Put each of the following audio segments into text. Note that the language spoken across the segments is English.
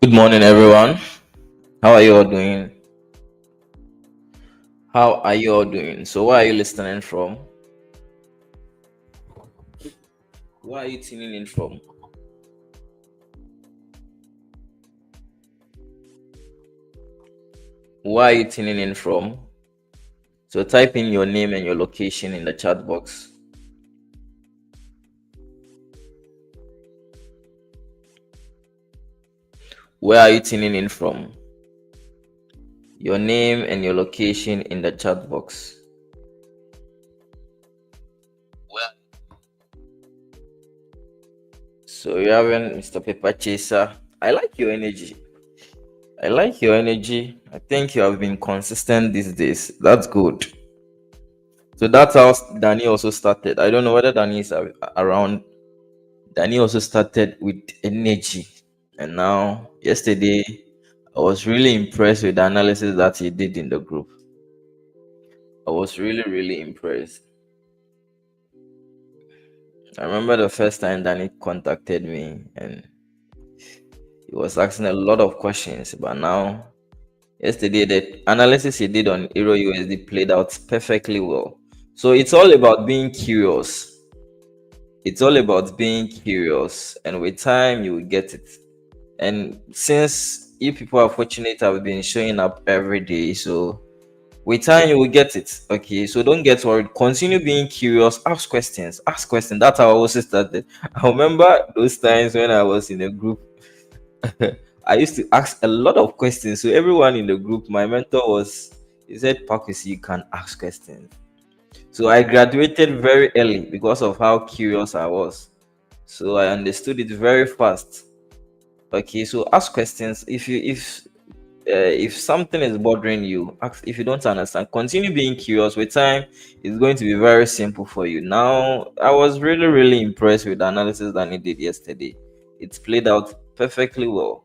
Good morning, everyone. How are you all doing? How are you all doing? So, where are you listening from? Where are you tuning in from? Where are you tuning in from? So, type in your name and your location in the chat box. Where are you tuning in from? Your name and your location in the chat box. So, you having Mr. Paper Chaser. I like your energy. I like your energy. I think you have been consistent these days. That's good. So that's how Danny also started. I don't know whether Danny is around. Danny also started with energy, and now yesterday I was really impressed with the analysis that he did in the group. I was really impressed. I remember the first time Danny contacted me and he was asking a lot of questions, but now yesterday the analysis he did on Euro USD played out perfectly well. So it's all about being curious. It's all about being curious, and with time you will get it. And since you people are fortunate, I've been showing up every day, so with time you will get it. Okay, so don't get worried. Continue being curious. Ask questions. Ask questions. That's how I also started. I remember those times when I was in a group. I used to ask a lot of questions. So everyone in the group, my mentor was, he said, Parkus, you can ask questions. So I graduated very early because of how curious I was. So I understood it very fast. Okay, so ask questions. If something is bothering you, ask. If you don't understand, continue being curious. With time, it's going to be very simple for you. Now, I was really impressed with the analysis that he did yesterday. It played out perfectly well.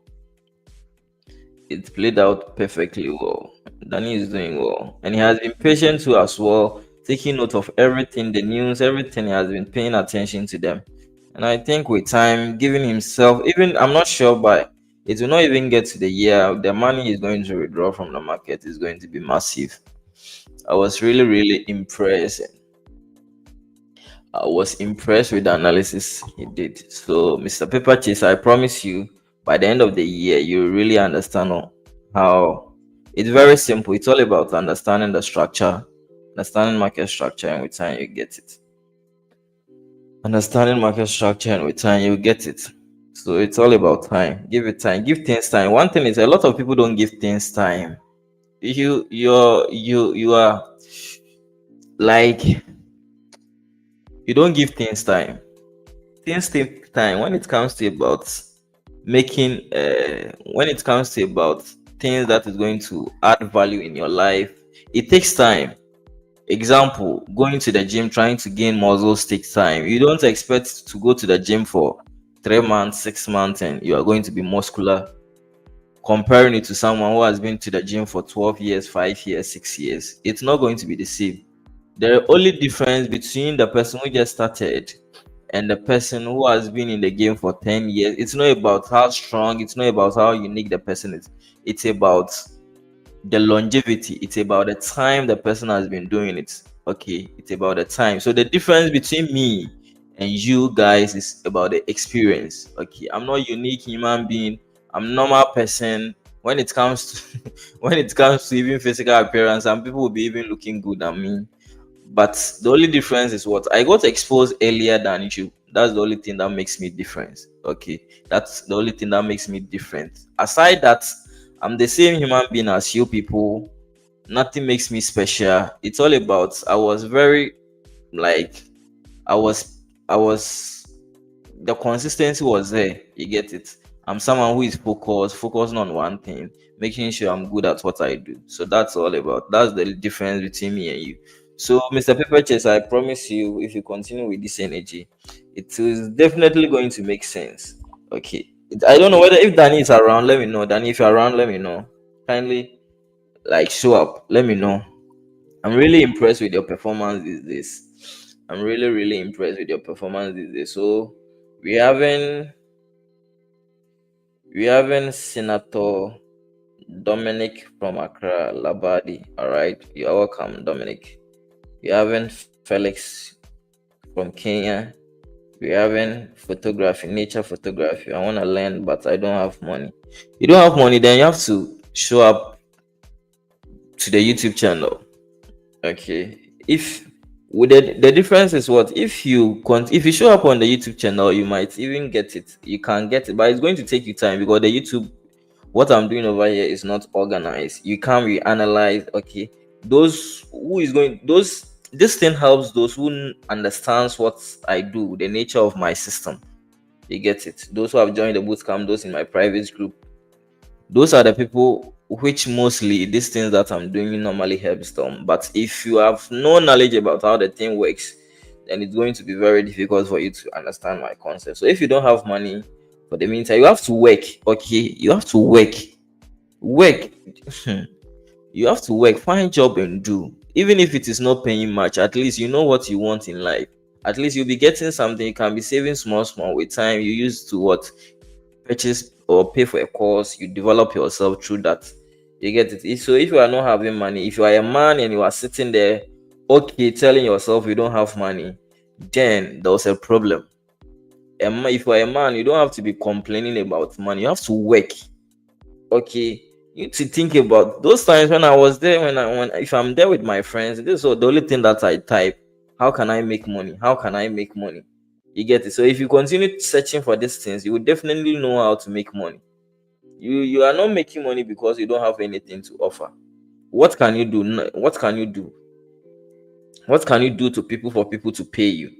It played out perfectly well. Danny is doing well, and he has been patient too as well, taking note of everything, the news, everything. He has been paying attention to them, and I think with time, giving himself, even I'm not sure, but it will not even get to the year. The money is going to withdraw from the market is going to be massive. I was really impressed. I was impressed with the analysis he did. So, Mr. Paper Chase, I promise you, by the end of the year, you really understand how it's very simple. It's all about understanding the structure, understanding market structure, and with time, you get it. Understanding market structure, and with time, you get it. So, it's all about time. Give it time. Give things time. One thing is, a lot of people don't give things time. You are like, you don't give things time. Things take time when it comes to about making when it comes to about things that is going to add value in your life. It takes time. Example, going to the gym, trying to gain muscles takes time. You don't expect to go to the gym for 3 months, 6 months and you are going to be muscular, comparing it to someone who has been to the gym for 12 years, 5 years, 6 years. It's not going to be the same. The only difference between the person who just started and the person who has been in the game for 10 years, it's not about how strong, it's not about how unique the person is. It's about the longevity. It's about the time the person has been doing it. Okay, it's about the time. So the difference between me and you guys is about the experience. Okay, I'm not unique human being. I'm normal person. When it comes to when it comes to even physical appearance, some people will be even looking good than me, but the only difference is what I got exposed earlier than you. That's the only thing that makes me different. Okay, that's the only thing that makes me different. Aside that, I'm the same human being as you people. Nothing makes me special. It's all about I was very like I was I was the consistency was there. You get it. I'm someone who is focusing on one thing, making sure I'm good at what I do. So that's all about. That's the difference between me and you. So, Mr. Pepper Chase, I promise you, if you continue with this energy, it is definitely going to make sense. Okay. I don't know whether if Danny is around, let me know. Danny, if you're around, let me know. Kindly like show up. Let me know. I'm really impressed with your performance these days. I'm really impressed with your performance these days. So we having We having Senator Dominic from Accra, Labadi. All right, you're welcome, Dominic. We having Felix from Kenya. We having photography, nature photography. I want to learn, but I don't have money. You don't have money, then you have to show up to the YouTube channel. Okay. If with the difference is what if you show up on the YouTube channel, you might even get it. You can get it, but it's going to take you time because the YouTube what I'm doing over here is not organized. You can't reanalyze. Okay, those who is going those this thing helps those who understands what I do, the nature of my system. You get it. Those who have joined the bootcamp, those in my private group, those are the people which mostly these things that I'm doing normally helps them. But if you have no knowledge about how the thing works, then it's going to be very difficult for you to understand my concept. So if you don't have money for the meantime, you have to work. Okay, you have to work. You have to work, find job and do. Even if it is not paying much, at least you know what you want in life. At least you'll be getting something. You can be saving small with time. You use to what purchase or pay for a course. You develop yourself through that. You get it. So if you are not having money, if you are a man and you are sitting there, okay, telling yourself you don't have money, then there was a problem. If you are a man, you don't have to be complaining about money. You have to work. Okay, you need to think about those times when I was there. When if I'm there with my friends, this is the only thing that I type. How can I make money? How can I make money? You get it. So if you continue searching for these things, you will definitely know how to make money. You are not making money because you don't have anything to offer. What can you do? What can you do? What can you do to people for people to pay you?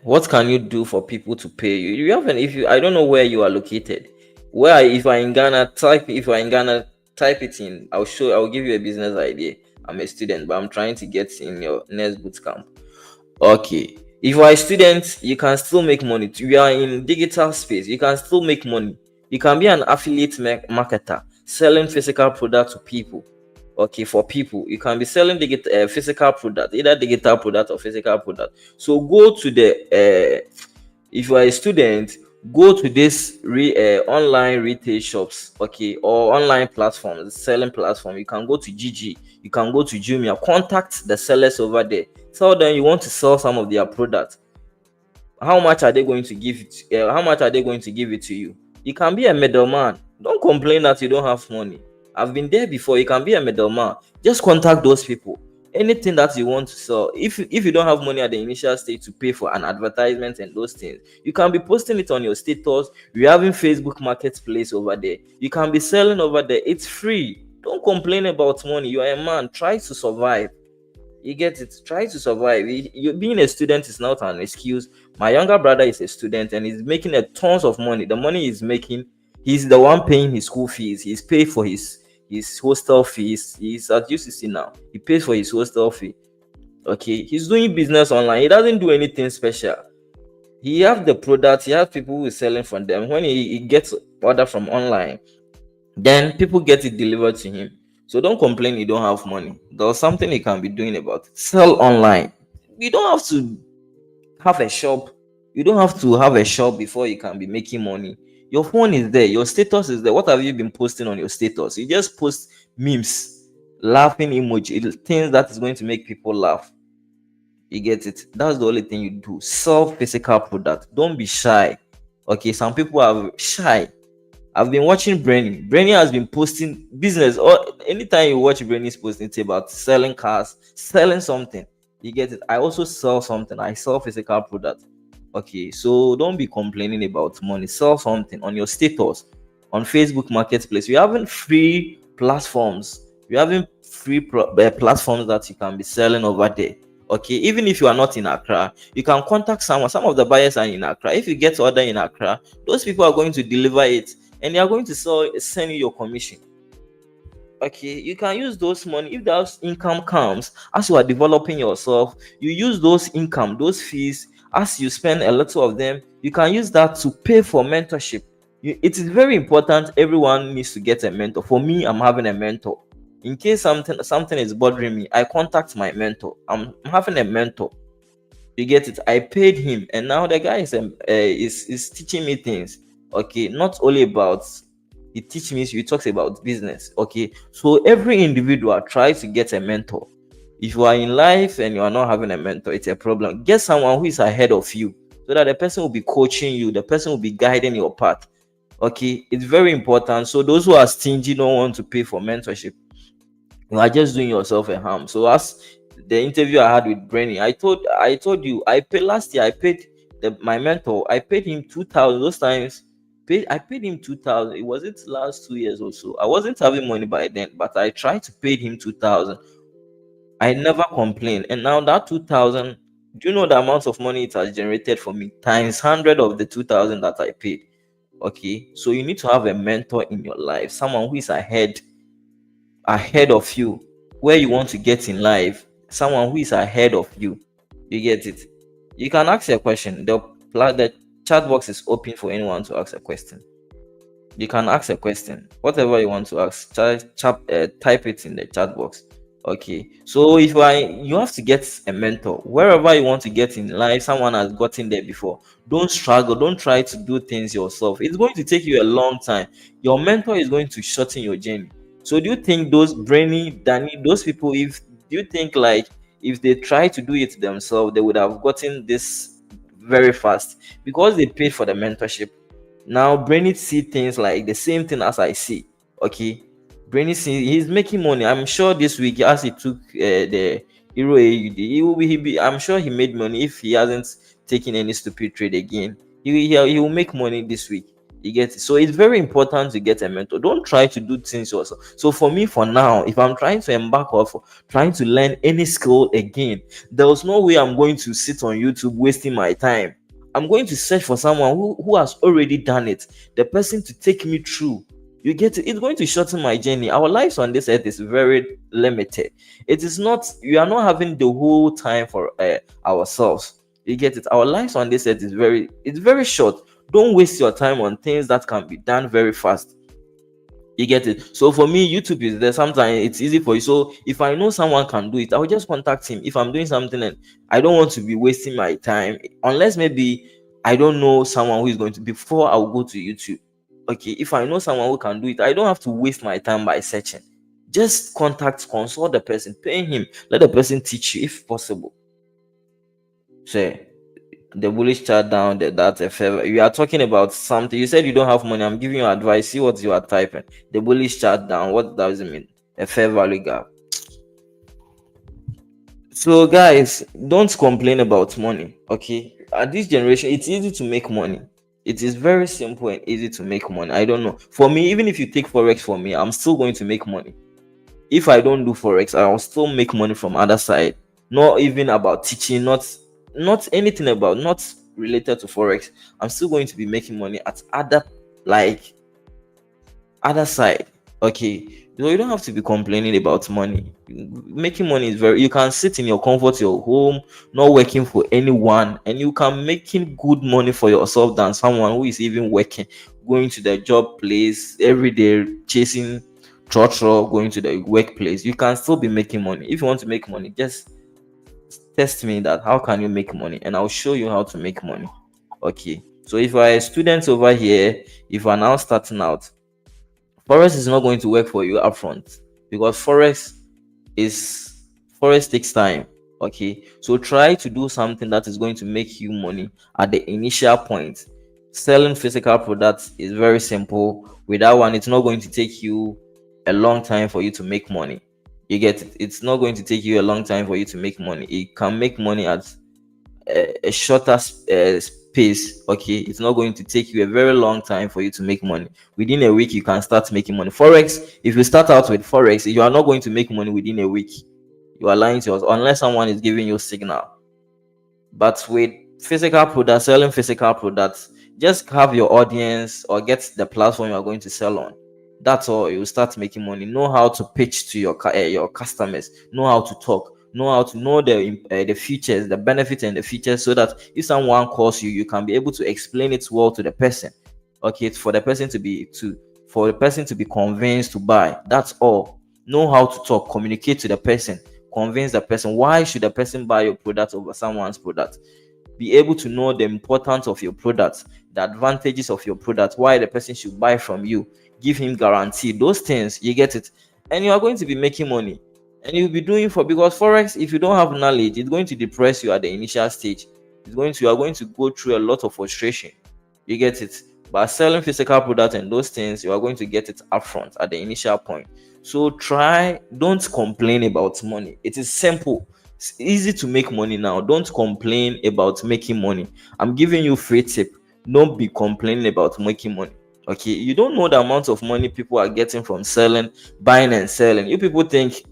What can you do for people to pay you? You haven't. If you, I don't know where you are located. Where if I in Ghana, type it in. I'll give you a business idea. I'm a student, but I'm trying to get in your next boot camp. Okay. If you are a student, you can still make money. You are in digital space, you can still make money. You can be an affiliate marketer, selling physical product to people. Okay, for people, you can be selling physical product, either digital product or physical product. So go to the if you are a student, go to this online retail shops, okay, or online platforms, selling platform. You can go to Gigi, you can go to Jumia, contact the sellers over there, tell them you want to sell some of their products. How much are they going to give it? How much are they going to give it to you? You can be a middleman. Don't complain that you don't have money. I've been there before. You can be a middleman. Just contact those people. Anything that you want to sell. If you don't have money at the initial stage to pay for an advertisement and those things, you can be posting it on your status. We're having Facebook Marketplace over there. You can be selling over there. It's free. Don't complain about money. You are a man. Try to survive. You get it. Try to survive. Being a student is not an excuse. My younger brother is a student and he's making a tons of money. The money he's making, he's the one paying his school fees. He's paid for his hostel fees. He's at UCC now. He pays for his hostel fee. Okay, he's doing business online. He doesn't do anything special. He have the product. He has people who is selling from them. When he gets order from online, then people get it delivered to him. So don't complain you don't have money. There's something you can be doing about it. Sell online. You don't have to have a shop. You don't have to have a shop before you can be making money. Your phone is there, your status is there. What have you been posting on your status? You just post memes, laughing emoji, things that is going to make people laugh. You get it? That's the only thing you do. Sell physical product. Don't be shy. Okay, some people are shy. I've been watching Brainy. Brainy has been posting business. Or anytime you watch Brainy's posting, it's about selling cars, selling something. You get it? I also sell something. I sell physical product. Okay, so don't be complaining about money. Sell something on your status, on Facebook Marketplace. We're having free platforms. We're having free platforms that you can be selling over there. Okay, even if you are not in Accra, you can contact someone. Some of the buyers are in Accra. If you get order in Accra, those people are going to deliver it and they are going to send you your commission. Okay, you can use those money. If that income comes as you are developing yourself, you use those income, those fees, as you spend a little of them, you can use that to pay for mentorship. It is very important. Everyone needs to get a mentor. For me, I'm having a mentor. In case something is bothering me, I contact my mentor. I'm having a mentor. You get it? I paid him, and now the guy is teaching me things. Okay, not only about, he teach me, he talks about business. Okay, so every individual tries to get a mentor. If you are in life and you are not having a mentor, it's a problem. Get someone who is ahead of you, so that the person will be coaching you, the person will be guiding your path. Okay, it's very important. So those who are stingy, don't want to pay for mentorship, you are just doing yourself a harm. So as the interview I had with Brenny, I told you, I paid last year. I paid my mentor. I paid him 2,000. Those times, I paid him 2,000. It was it last 2 years or so. I wasn't having money by then, but I tried to pay him 2,000. I never complained, and now that 2,000. Do you know the amount of money it has generated for me? Times 100 of the 2,000 that I paid. Okay, so you need to have a mentor in your life, someone who is ahead of you, where you want to get in life, someone who is ahead of you. You get it? You can ask a question. The chat box is open for anyone to ask a question. You can ask a question, whatever you want to ask. Type it in the chat box. Okay, so you have to get a mentor wherever you want to get in life. Someone has gotten there before. Don't struggle, don't try to do things yourself. It's going to take you a long time. Your mentor is going to shorten your journey. So do you think those Brainy, Danny, those people, if do you think like if they try to do it themselves, they would have gotten this very fast because they paid for the mentorship? Now Brainy see things like the same thing as I see. Okay, Brainy see he's making money. I'm sure this week, as he took the Euro AUD, I'm sure he made money. If he hasn't taken any stupid trade again, he will make money this week. You get it? So it's very important to get a mentor. Don't try to do things yourself. So for me, for now, if I'm trying to embark off trying to learn any skill again, there's no way I'm going to sit on YouTube wasting my time. I'm going to search for someone who has already done it, the person to take me through. You get it? It's going to shorten my journey. Our lives on this earth is very limited. It is not, we are not having the whole time for ourselves. You get it? Our lives on this earth it's very short. Don't waste your time on things that can be done very fast. You get it? So for me, YouTube is there. Sometimes it's easy for you. So if I know someone can do it, I'll just contact him. If I'm doing something and I don't want to be wasting my time, unless maybe I don't know someone who is going to, before I'll go to YouTube. Okay, if I know someone who can do it, I don't have to waste my time by searching. Just consult the person, pay him, let the person teach you if possible. Say the bullish chart down, that's a favor. You are talking about something. You said you don't have money. I'm giving you advice. See what you are typing. The bullish chart down. What does it mean? A fair value gap. So guys, don't complain about money. Okay, at this generation, it's easy to make money. It is very simple and easy to make money. I don't know. For me, even if you take Forex for me, I'm still going to make money. If I don't do Forex, I'll still make money from other side. Not even about teaching, not anything about, not related to Forex. I'm still going to be making money at other side. Okay, so you don't have to be complaining about money. Making money is very, you can sit in your comfort, your home, not working for anyone, and you can making good money for yourself than someone who is even working, going to the job place every day, chasing trotro, going to the workplace. You can still be making money. If you want to make money, just test me that how can you make money, and I'll show you how to make money. Okay, so if you are a student over here, if you are now starting out, Forex is not going to work for you upfront, because Forex takes time. Okay, so try to do something that is going to make you money at the initial point. Selling physical products is very simple. With that one, it's not going to take you a long time for you to make money. You get it? It's not going to take you a long time for you to make money. It can make money at a shorter space. Okay, it's not going to take you a very long time for you to make money. Within a week, you can start making money. Forex, if you start out with Forex, you are not going to make money within a week. You are lying to us unless someone is giving you a signal. But with physical products, selling physical products, just have your audience or get the platform you are going to sell on. That's all. You start making money. Know how to pitch to your customers. Know how to talk. Know how to know the features, the benefits and the features, so that if someone calls you, you can be able to explain it well to the person. Okay, it's for the person to be convinced to buy. That's all. Know how to talk, communicate to the person, convince the person. Why should the person buy your product over someone's product? Be able to know the importance of your product, the advantages of your product, why the person should buy from you. Give him guarantee, those things, you get it. And you are going to be making money, and you'll be doing for, because forex, if you don't have knowledge, it's going to depress you at the initial stage. You are going to go through a lot of frustration, you get it. By selling physical products and those things, you are going to get it upfront at the initial point. So don't complain about money. It is simple. It's easy to make money now. Don't complain about making money. I'm giving you free tip. Don't be complaining about making money. Okay, you don't know the amount of money people are getting from selling, buying and selling. You people think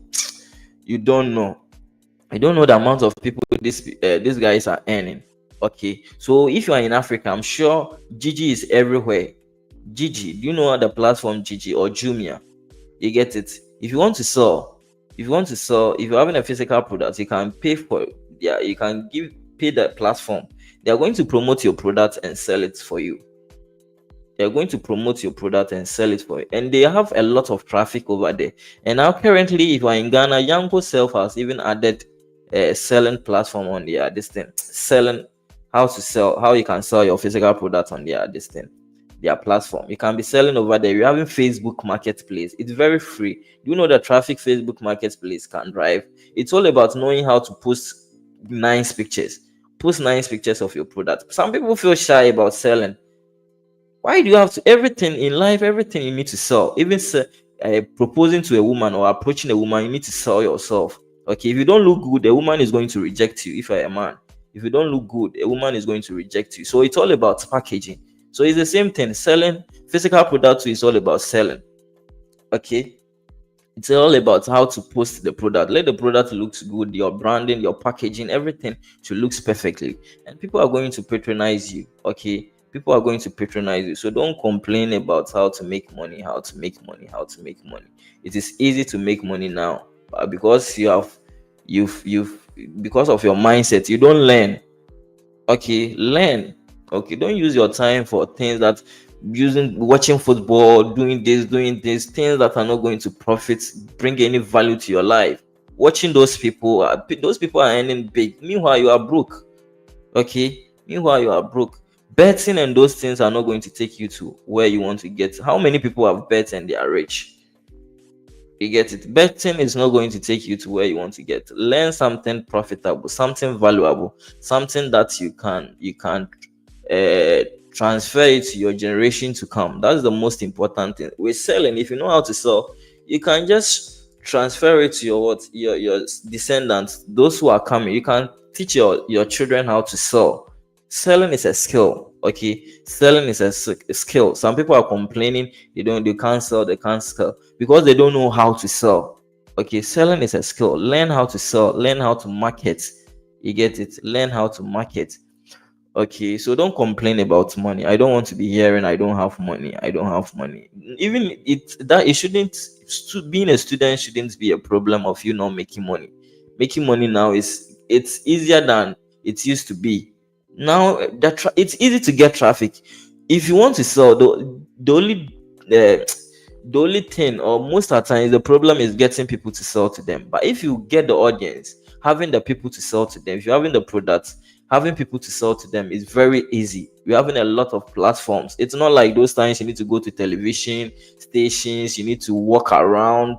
you don't know. I don't know the amount of people these guys are earning. Okay, so if you are in Africa, I'm sure Gigi is everywhere. Gigi, do you know the platform Gigi or Jumia? You get it. If you're having a physical product, you can pay for, yeah, you can pay the platform. They are going to promote your product and sell it for you. They're going to promote your product and sell it for you, and they have a lot of traffic over there. And now currently, if you're in Ghana, Yanko Self has even added a selling platform on their this thing, selling how you can sell your physical product on their platform. You can be selling over there. You're having Facebook Marketplace. It's very free. Do you know the traffic Facebook Marketplace can drive? It's all about knowing how to post nice pictures. Post nice pictures of your product. Some people feel shy about selling. Why do you have to? Everything in life, everything you need to sell. Even proposing to a woman or approaching a woman, you need to sell yourself. Okay, if you don't look good, a woman is going to reject you. If you're a man, if you don't look good, a woman is going to reject you. So it's all about packaging. So it's the same thing. Selling physical product is all about selling. Okay, it's all about how to post the product. Let the product looks good. Your branding, your packaging, everything should looks perfectly, and people are going to patronize you. Okay, people are going to patronize you. So don't complain about how to make money. It is easy to make money now, but because you've because of your mindset, you don't learn. Okay, learn. Okay, don't use your time for things that watching football, doing this, things that are not going to bring any value to your life. Watching those people are earning big, meanwhile you are broke. Okay, meanwhile you are broke. Betting and those things are not going to take you to where you want to get. How many people have bet and they are rich? You get it. Betting is not going to take you to where you want to get. Learn something profitable, something valuable, something that you can transfer it to your generation to come. That's the most important thing. With selling, if you know how to sell, you can just transfer it to your descendants, those who are coming. You can teach your children how to sell. Selling is a skill. Okay, selling is a skill. Some people are complaining they can't sell because they don't know how to sell. Okay, selling is a skill. Learn how to sell, learn how to market. You get it. Learn how to market. Okay, so don't complain about money. I don't want to be hearing I don't have money. Even it shouldn't, being a student shouldn't be a problem of you not making money. Making money now it's easier than it used to be. Now it's easy to get traffic. If you want to sell, the only thing, or most of the time, the problem is getting people to sell to them. But if you get the audience, having the people to sell to them, if you're having the products, having people to sell to them is very easy. We're having a lot of platforms. It's not like those times you need to go to television stations, you need to walk around.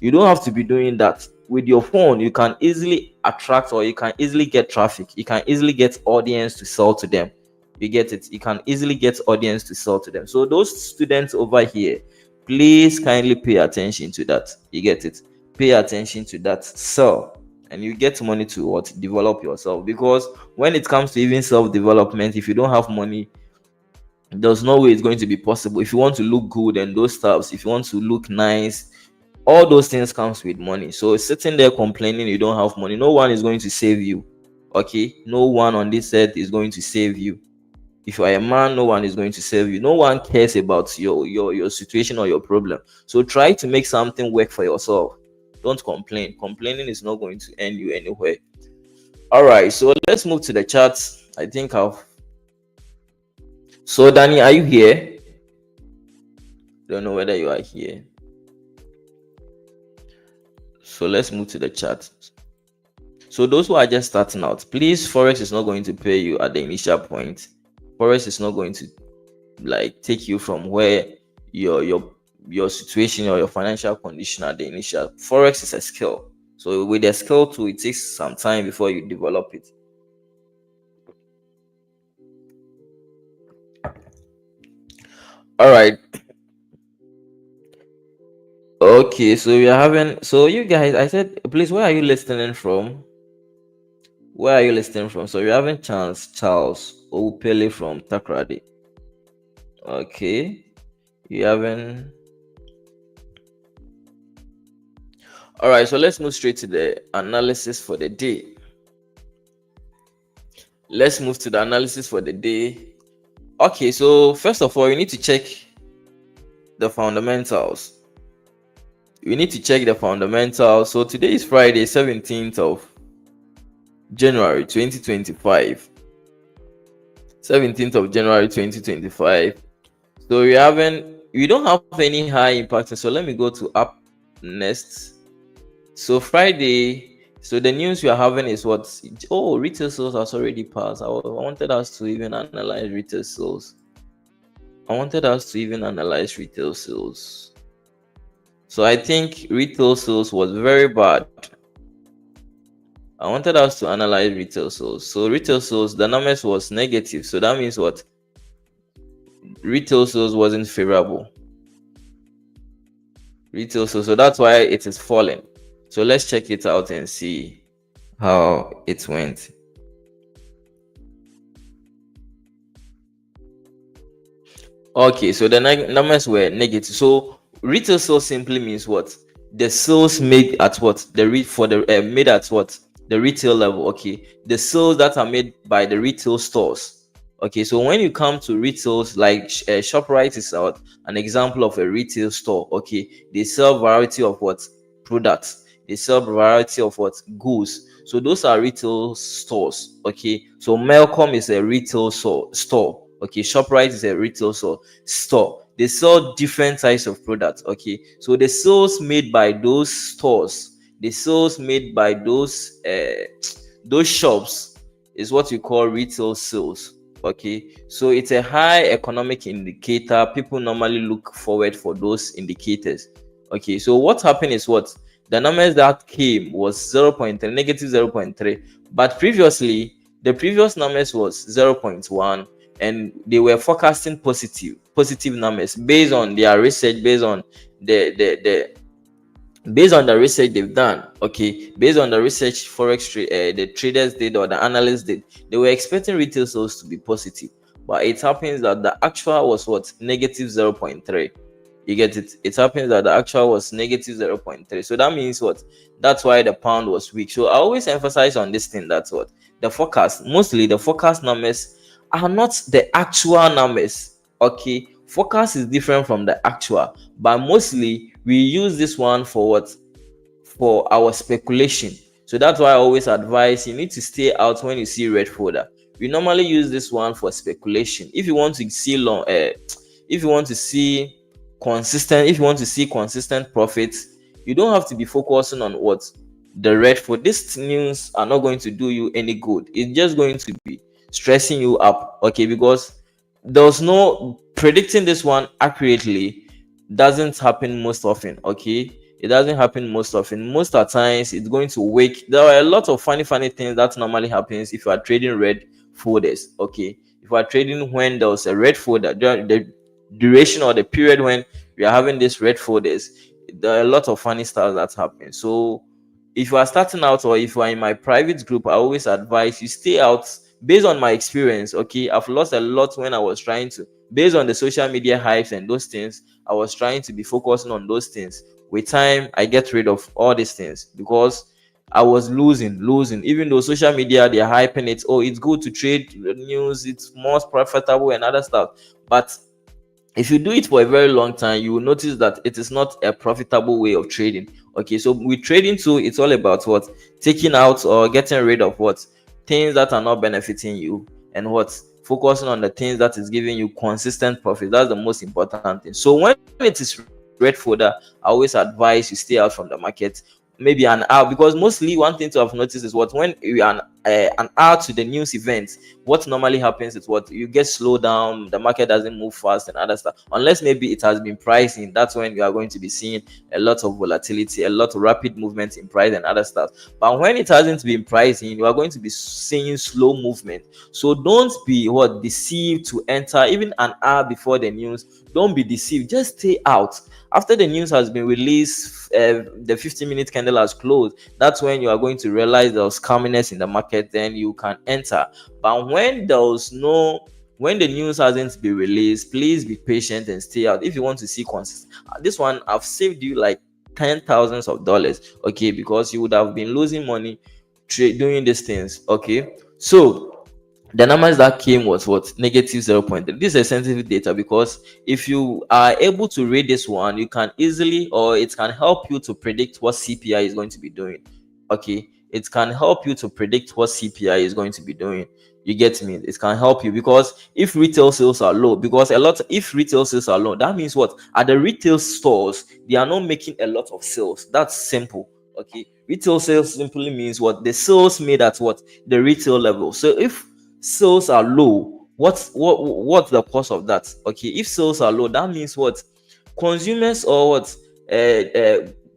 You don't have to be doing that. With your phone, you can easily attract, or you can easily get traffic. You can easily get audience to sell to them. You get it? You can easily get audience to sell to them. So those students over here, please kindly pay attention to that. You get it? Pay attention to that. Sell, and you get money to develop yourself. Because when it comes to even self-development, if you don't have money, there's no way it's going to be possible. If you want to look good and those stuffs, if you want to look nice, all those things comes with money. So sitting there complaining you don't have money, no one is going to save you. Okay, no one on this earth is going to save you. If you are a man, no one is going to save you. No one cares about your situation or your problem. So try to make something work for yourself. Don't complain. Complaining is not going to end you anywhere. All right, so let's move to the charts. I think so Danny, are you here? Don't know whether you are here. So let's move to the chart. So those who are just starting out, please, Forex is not going to pay you at the initial point. Forex is not going to like take you from where your situation or your financial condition at the initial. Forex is a skill. So with the skill too, it takes some time before you develop it. All right. Okay, so we are having, so you guys, I said, please, where are you listening from? Where are you listening from? So you're having Chance Charles Opele from Takrady. Okay. You having, all right, so let's move straight to the analysis for the day. Let's move to the analysis for the day. Okay, so first of all, you need to check the fundamentals. You need to check the fundamentals. So today is Friday, 17th of January 2025. 17th of January 2025. So we don't have any high impact. So let me go to up next. So Friday, so the news we are having is what? Oh, retail sales has already passed. I wanted us to even analyze retail sales. So I think retail sales was very bad. I wanted us to analyze retail sales. So retail sales, the numbers was negative. So that means what? Retail sales wasn't favorable. Retail sales, so that's why it is falling. So let's check it out and see how it went. Okay, so the numbers were negative. So retail sales simply means what? The sales made at what? Made at what? The retail level. Okay, the sales that are made by the retail stores. Okay, so when you come to retails, like ShopRite is an example of a retail store. Okay, they sell variety of what? Products. They sell variety of what? Goods. So those are retail stores. Okay, so Melcom is a retail store. Okay, ShopRite is a retail store. They sell different types of products. Okay, so the sales made by those stores, the sales made by those shops is what we call retail sales. Okay, so it's a high economic indicator. People normally look forward for those indicators. Okay, so what happened is what? The numbers that came was 0.3, negative 0.3, but previously the previous numbers was 0.1, and they were forecasting positive numbers based on their research, based on the research they've done. Okay, based on the research Forex the traders did, or the analysts did, they were expecting retail sales to be positive, but it happens that the actual was what? Negative 0.3. You get it? It happens that the actual was negative 0.3. So that means what? That's why the pound was weak. So I always emphasize on this thing. That's what the forecast, mostly the forecast numbers are not the actual numbers. Okay, forecast is different from the actual, but mostly we use this one for what? For our speculation. So that's why I always advise you need to stay out when you see red folder. We normally use this one for speculation. If you want to see if you want to see consistent profits, you don't have to be focusing on what? The red folder. These news are not going to do you any good. It's just going to be stressing you up. Okay, because there's no predicting this one accurately doesn't happen most often. Okay, it doesn't happen most often. Most of the times it's going to wake. There are a lot of funny things that normally happens if you are trading red folders. Okay, if you are trading when there's a red folder, the duration or the period when we are having these red folders, there are a lot of funny stuff that happen. So if you are starting out, or if you are in my private group, I always advise you stay out. Based on my experience, okay, I've lost a lot when I was trying to, based on the social media hypes and those things, I was trying to be focusing on those things. With time, I get rid of all these things because I was losing. Even though social media, they're hyping it, oh, it's good to trade news, it's more profitable and other stuff. But if you do it for a very long time, you will notice that it is not a profitable way of trading. Okay, so with trading too, it's all about what? Taking out or getting rid of what? Things that are not benefiting you, and what? Focusing on the things that is giving you consistent profit. That's the most important thing. So when it is red folder, I always advise you stay out from the market. maybe an hour, because mostly one thing to have noticed is what, when you are an hour to the news event, what normally happens is what, you get slowed down, the market doesn't move fast and other stuff, unless maybe it has been priced in. That's when you are going to be seeing a lot of volatility, a lot of rapid movement in price and other stuff. But when it hasn't been priced in, you are going to be seeing slow movement. So don't be what, deceived to enter even an hour before the news. Don't be deceived, just stay out. After the news has been released, the 15-minute candle has closed, that's when you are going to realize there was calmness in the market, then you can enter. But when the news hasn't been released, please be patient and stay out if you want to see consistent. This one, I've saved you like $10,000, okay, because you would have been losing money doing these things, okay. So the numbers that came was what, negative 0.3. This is sensitive data, because if you are able to read this one, you can easily, or it can help you to predict what CPI is going to be doing, okay. It can help you to predict what CPI is going to be doing. You get me? It can help you, because if retail sales are low, if retail sales are low, that means what, at the retail stores, they are not making a lot of sales. That's simple, okay. Retail sales simply means what, the sales made at what, the retail level. So if sales are low, what's the cause of that? Okay, if sales are low, that means what, consumers, or what,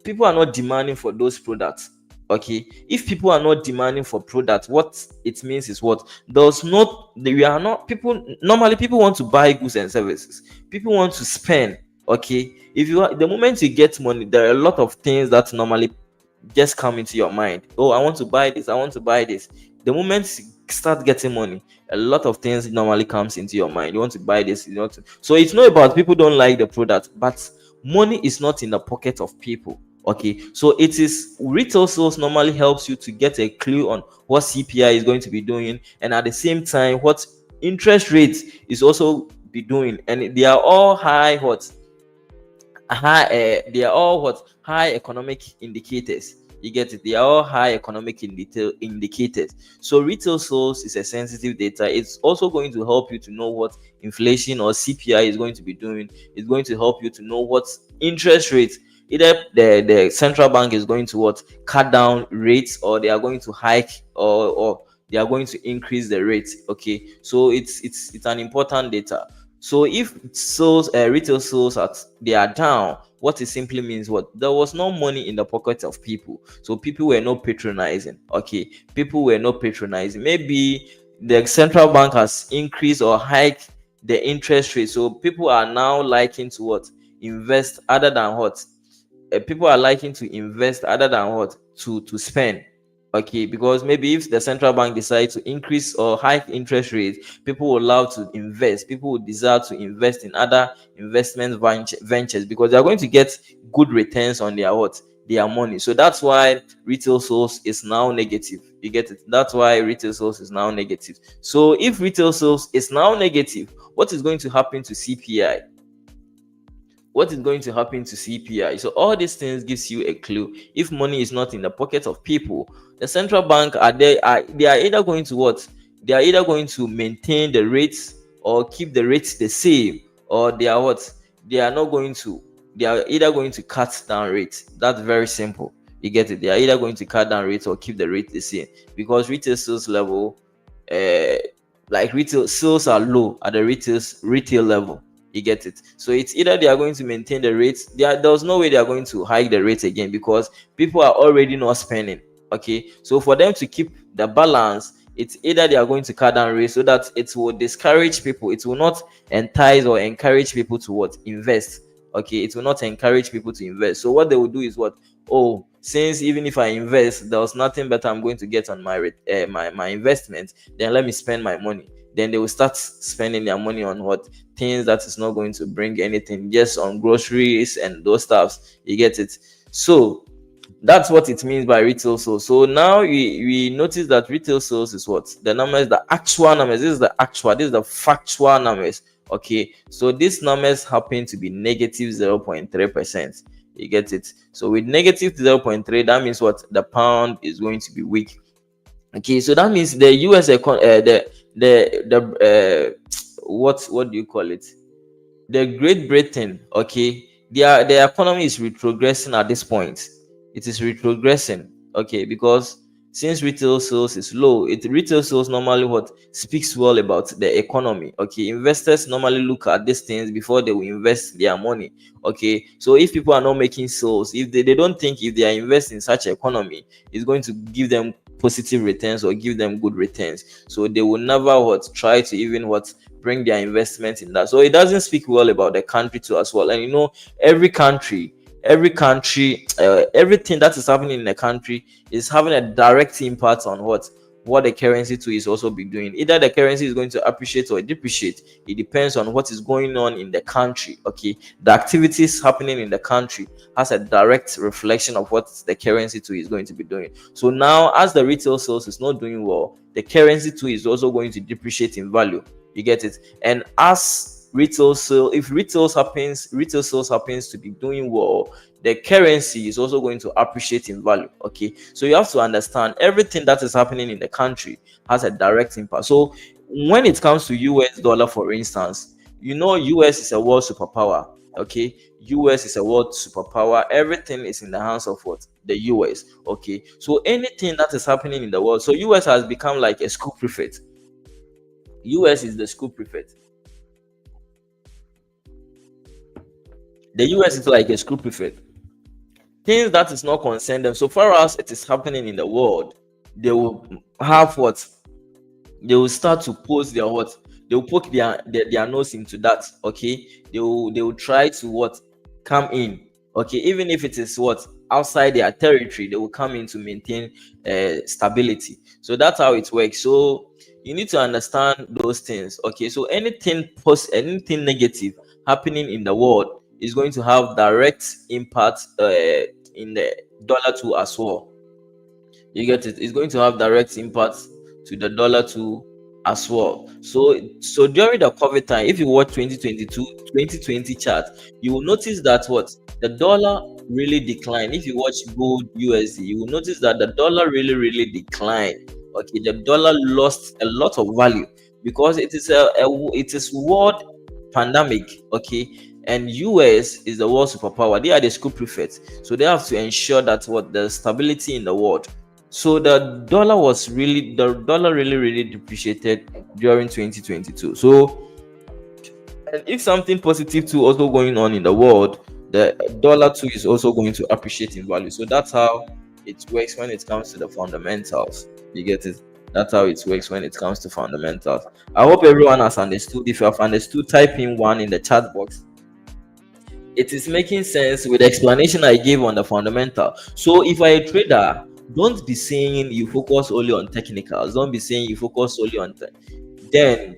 people are not demanding for those products. Okay, if people are not demanding for products, what it means is what, we are not, people normally, people want to buy goods and services, people want to spend, okay. The moment you get money, there are a lot of things that normally just come into your mind. Oh, I want to buy this, I want to buy this. The moment you start getting money, a lot of things normally comes into your mind. You want to buy this, so it's not about people don't like the product, but money is not in the pocket of people, okay. So it is, retail sales normally helps you to get a clue on what CPI is going to be doing, and at the same time what interest rates is also be doing, and they are all they are all high economic indicators. You get it? They are all high economic indicators. So retail sales is a sensitive data. It's also going to help you to know what inflation or CPI is going to be doing. It's going to help you to know what interest rates, either the central bank is going to what, cut down rates, or they are going to hike, or they are going to increase the rates, okay. So it's an important data. So if retail sales they are down, what it simply means what, there was no money in the pockets of people. So people were not patronizing, okay. People were not patronizing. Maybe the central bank has increased or hiked the interest rate, so people are now liking to what, invest other than what, people are liking to invest other than what, to spend, okay. Because maybe if the central bank decides to increase or hike interest rates, people will love to invest, people will desire to invest in other investment ventures, because they are going to get good returns on their money. So that's why retail sales is now negative. You get it? That's why retail sales is now negative. So if retail sales is now negative, what is going to happen to CPI? What is going to happen to CPI? So all these things gives you a clue. If money is not in the pocket of people, the central bank they are either going to what? They are either going to maintain the rates or keep the rates the same, or they are what? They are not going to. They are either going to cut down rates. That's very simple. You get it? They are either going to cut down rates or keep the rate the same, because retail sales level, like retail sales are low at the retail level. You get it? So it's either they are going to maintain the rates. There's no way they are going to hike the rates again, because people are already not spending, okay. So for them to keep the balance, it's either they are going to cut down rates, so that it will discourage people. It will not entice or encourage people to what, invest, okay. It will not encourage people to invest. So what they will do is what, oh, since even if I invest, there was nothing better I'm going to get on my investment, then let me spend my money. Then they will start spending their money on what, things that is not going to bring anything, just on groceries and those stuffs. You get it? So that's what it means by retail sales. So now we notice that retail sales is what, the numbers, the actual numbers. This is the factual numbers, okay. So these numbers happen to be negative 0.3%. You get it? So with negative 0.3, that means what, the pound is going to be weak, okay. So that means the US what do you call it, the Great Britain, okay, their economy is retrogressing at this point. it is retrogressing. Okay, because since retail sales is low, retail sales normally what speaks well about the economy. Okay, investors normally look at these things before they will invest their money. Okay, so if people are not making sales, if they don't think if they are investing in such economy, it's going to give them positive returns or give them good returns, so they will never what try to even what bring their investment in that. So it doesn't speak well about the country too as well. And every country, everything that is happening in the country is having a direct impact on what the currency too is also be doing. Either the currency is going to appreciate or depreciate. It depends on what is going on in the country. Okay, the activities happening in the country has a direct reflection of what the currency too is going to be doing. So now, as the retail sales is not doing well, the currency too is also going to depreciate in value. You get it? And as if retail sales happens to be doing well, the currency is also going to appreciate in value. Okay, so you have to understand everything that is happening in the country has a direct impact. So when it comes to US dollar, for instance, US is a world superpower. Okay, US is a world superpower. Everything is in the hands of what? The US. Okay, so anything that is happening in the world, so US has become like a school prefect. US is the school prefect. The US is like a school prefect. Things that is not concerned them, so far as it is happening in the world, they will have what? They will start to post their what? They will poke their nose into that. Okay, they will try to what? Come in. Okay, even if it is what? Outside their territory, they will come in to maintain stability. So that's how it works. So you need to understand those things. Okay, so anything negative happening in the world is going to have direct impact in the dollar too as well. You get it? It's going to have direct impact to the dollar too as well. So during the COVID time, if you watch 2022 2020 chart, you will notice that what? The dollar really declined. If you watch gold USD, you will notice that the dollar really declined. Okay, the dollar lost a lot of value because it is it is world pandemic. Okay, and US is the world superpower. They are the school prefects, so they have to ensure that what the stability in the world. So the dollar really depreciated during 2022. So, and if something positive too also going on in the world, the dollar too is also going to appreciate in value. So that's how it works when it comes to the fundamentals. You get it? That's how it works when it comes to fundamentals. I hope everyone has understood. If you have understood, type in 1 in the chat box. It is making sense with the explanation I gave on the fundamental. So if you're a trader, don't be saying you focus only on technicals. Don't be saying you focus only on then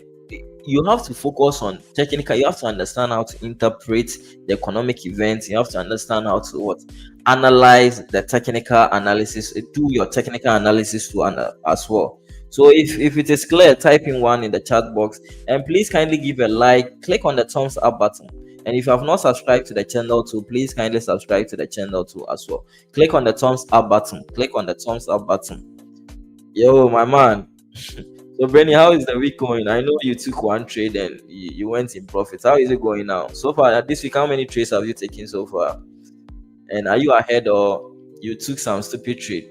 you have to focus on technical. You have to understand how to interpret the economic events. You have to understand how to analyze the technical analysis. Do your technical analysis to as well. So if it is clear, type in 1 in the chat box, and please kindly give a like. Click on the thumbs up button. And if you have not subscribed to the channel too, please kindly subscribe to the channel too as well. Click on the thumbs up button. Click on the thumbs up button. Yo, my man. So, Brenny, how is the week going? I know you took one trade and you went in profits. How is it going now? So far, this week, how many trades have you taken so far? And are you ahead or you took some stupid trade?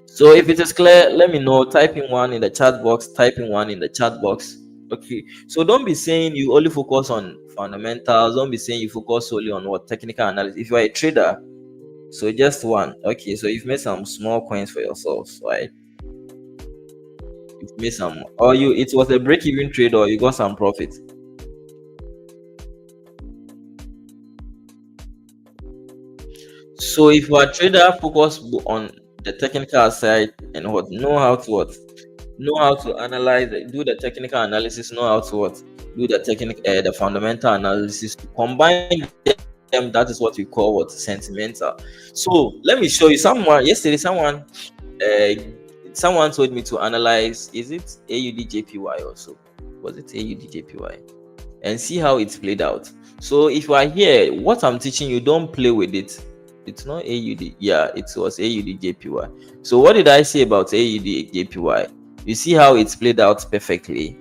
So, if it is clear, let me know. Type in 1 in the chat box. Type in 1 in the chat box. Okay. So, don't be saying you only focus on fundamentals. Don't be saying you focus solely on what? Technical analysis. If you are a trader, so just one. Okay. So, you've made some small coins for yourselves, right? You've made some, or it was a break-even trade, or you got some profit. So if you are a trader, focus on the technical side and know how to analyze it, do the technical analysis, know how to do the fundamental analysis, to combine them. That is what we call sentimental. So let me show you yesterday someone told me to analyze, is it AUD JPY also? Was it AUD JPY? And see how it's played out. So if you are here, what I'm teaching you, don't play with it. It's not AUD. Yeah, it was AUD JPY. So what did I say about AUD JPY? You see how it's played out perfectly.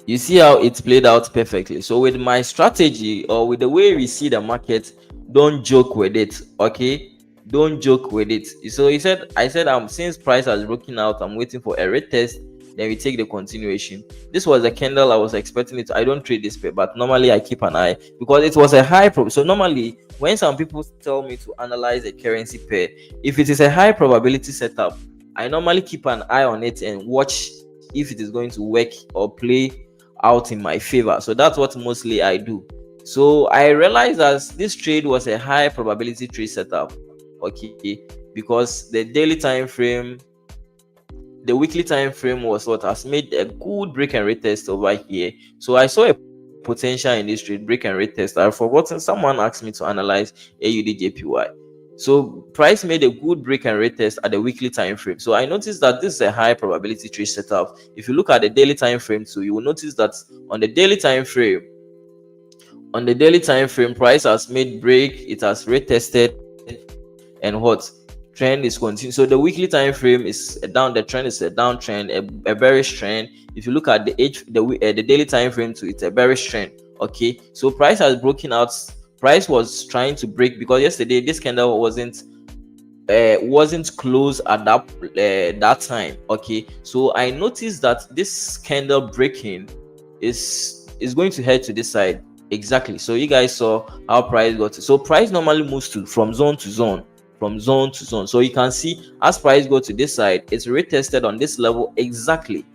You see how it's played out perfectly. So with my strategy, or with the way we see the market, don't joke with it. Okay, don't joke with it. So he said, I said, since price has broken out, I'm waiting for a retest, then we take the continuation. This was a candle I was expecting it. I don't trade this pair, but normally I keep an eye because it was a high so normally when some people tell me to analyze a currency pair, if it is a high probability setup, I normally keep an eye on it and watch if it is going to work or play out in my favor. So that's what mostly I do. So I realized that this trade was a high probability trade setup, okay, because the daily time frame, the weekly time frame was what has made a good break and retest over here. So I saw a potential in this trade, break and retest. I've forgotten, someone asked me to analyze AUDJPY. So price made a good break and retest at the weekly time frame. So I noticed that this is a high probability trade setup. If you look at the daily time frame too, you will notice that on the daily time frame, price has made break, it has retested, and what trend is continuing. So the weekly time frame is a down, the trend is a downtrend, a bearish trend. If you look at the daily time frame too, it's a bearish trend. Okay, so price has broken out. Price was trying to break because yesterday this candle wasn't close at that time. Okay, so I noticed that this candle breaking is going to head to this side. Exactly. So you guys saw how price got to. So price normally moves from zone to zone, so you can see as price go to this side, it's retested on this level. Exactly,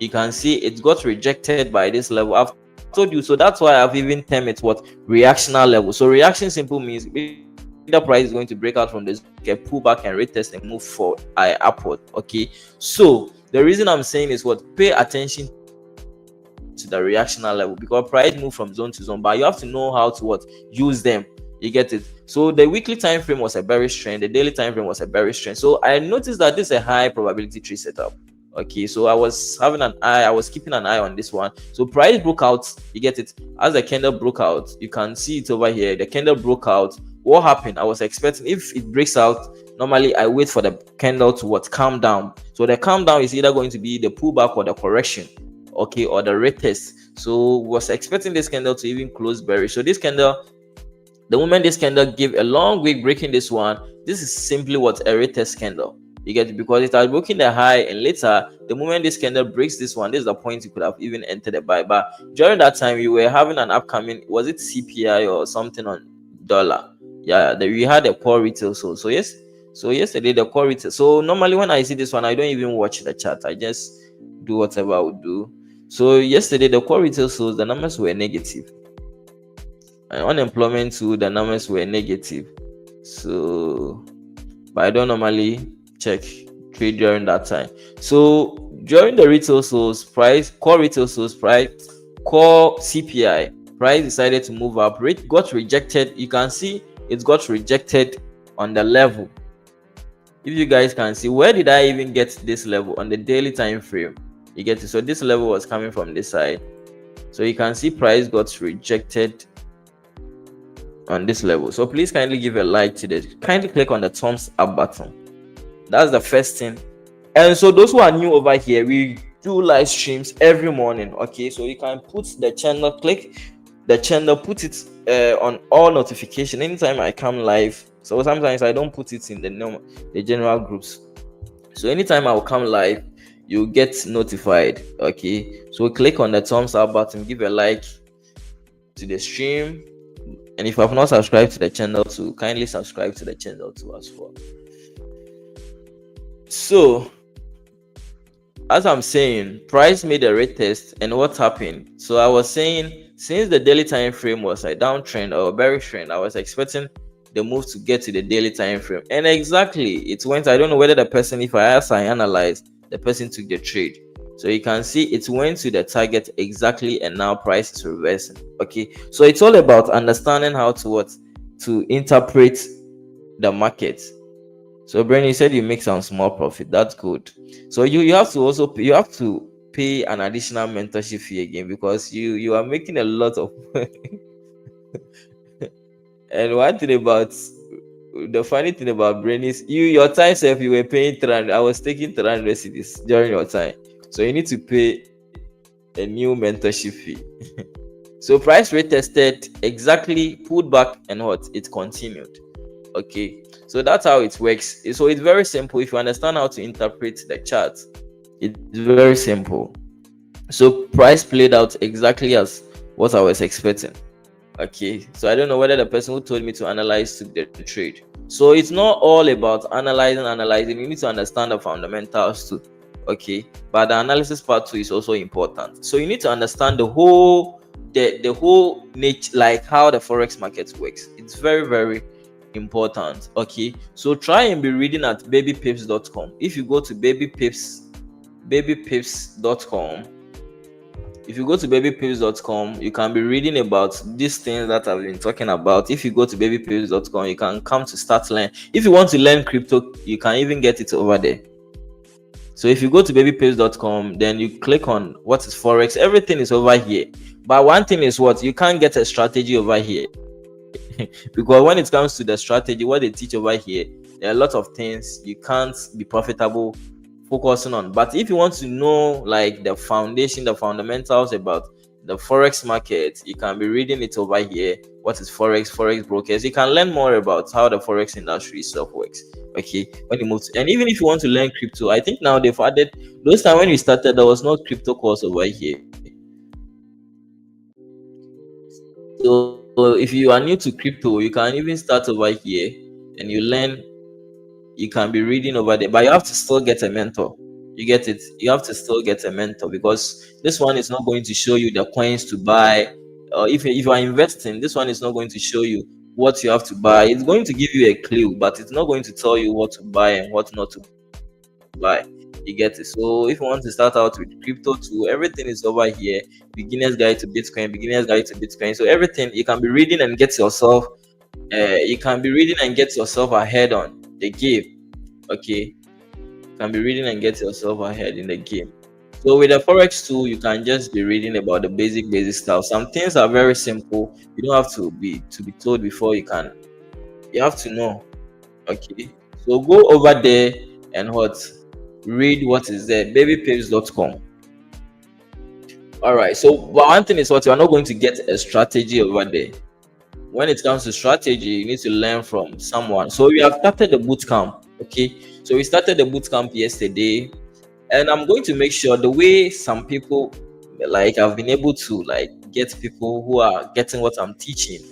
you can see it got rejected by this level. I've told you, so that's why I've even termed it what reactional level. So reaction simple means either price is going to break out from this, get pull back and retest and move forward, upward. Okay, so the reason I'm saying is what, pay attention to the reactional level because price move from zone to zone, but you have to know how to what use them. You get it? So the weekly time frame was a bearish trend, the daily time frame was a bearish trend. So I noticed that this is a high probability trade setup. Okay, so I was keeping an eye on this one. So price broke out, you get it? As the candle broke out, you can see it over here. The candle broke out. What happened? I was expecting if it breaks out, normally I wait for the candle to what calm down. So the calm down is either going to be the pullback or the correction, okay, or the retest. So was expecting this candle to even close bearish. So this candle, the moment this candle give a long wick breaking this one, this is simply what a retest candle. You get it? Because it has broken the high, and later the moment this candle breaks this one, this is the point you could have even entered a buy. But during that time you were having an upcoming, was it CPI or something on dollar? Yeah, we had a core retail. So yes, so yesterday the core retail. So normally when I see this one, I don't even watch the chart, I just do whatever I would do. So yesterday the core retail sales, the numbers were negative, and unemployment too, the numbers were negative. So but I don't normally check trade during that time. So during the retail sales price, core retail sales price, core CPI price decided to move up. Rate got rejected. You can see it got rejected on the level. If you guys can see, where did I even get this level? On the daily time frame, you get it? So this level was coming from this side. So you can see price got rejected on this level. So please kindly give a like to this, kindly click on the thumbs up button. That's the first thing. And so those who are new over here, we do live streams every morning. Okay, so you can put the channel, click the channel, put it on all notification anytime I come live. So sometimes I don't put it in the general groups. So anytime I will come live, you get notified. Okay, so click on the thumbs up button, give a like to the stream, and if you have not subscribed to the channel, to kindly subscribe to the channel too as well. So as I'm saying, price made a retest, and what happened? So I was saying, since the daily time frame was a downtrend or a bearish trend, I was expecting the move to get to the daily time frame, and exactly it went. I don't know whether the person, if I analyzed, the person took the trade. So you can see it went to the target exactly, and now price is reversing. Okay, so it's all about understanding how to interpret the market. So Brent, you said you make some small profit. That's good. So you have to also pay an additional mentorship fee again, because you are making a lot of money. And one thing about the funny thing about Brain is your time self, you were paying 300. I was taking 300 cities during your time. So you need to pay a new mentorship fee. So price rate tested, exactly, pulled back, and what? It continued. Okay, so that's how it works. So it's very simple if you understand how to interpret the chart. It's very simple. So price played out exactly as what I was expecting. Okay, so I don't know whether the person who told me to analyze took the trade. So it's not all about analyzing. You need to understand the fundamentals too. Okay, but the analysis part too is also important. So you need to understand the whole nature, like how the forex market works. It's very, very important. Okay, so try and be reading at babypips.com. If you go to babypips.com, if you go to babypips.com, you can be reading about these things that I've been talking about. If you go to babypips.com, you can come to start learn. If you want to learn crypto, you can even get it over there. So if you go to babypips.com, then you click on what is forex, everything is over here. But one thing is what? You can't get a strategy over here. Because when it comes to the strategy, what they teach over here, there are a lot of things you can't be profitable focusing on. But if you want to know like the foundation, the fundamentals about the forex market, you can be reading it over here. What is forex brokers? You can learn more about how the forex industry itself works. Okay, when you move to, and even if you want to learn crypto, I think now they've added, those time when we started there was no crypto course over here. So if you are new to crypto, you can even start over here and you learn. You can be reading over there, but you have to still get a mentor. You get it? You have to still get a mentor, because this one is not going to show you the coins to buy. If you are investing, this one is not going to show you what you have to buy. It's going to give you a clue, but it's not going to tell you what to buy and what not to buy. You get it? So if you want to start out with crypto too, everything is over here. Beginner's guide to Bitcoin. So everything you can be reading and get yourself. You can be reading and get yourself ahead on the game. Okay, you can be reading and get yourself ahead in the game. So with the forex tool, you can just be reading about the basic stuff. Some things are very simple. You don't have to be told before you can. You have to know. Okay, so go over there and read what is there. Babypips.com. All right. So one thing is what you are not going to get a strategy over there. When it comes to strategy, you need to learn from someone. So we have started the bootcamp. Okay, so we started the bootcamp yesterday, and I'm going to make sure the way some people, like I've been able to like get people who are getting what I'm teaching,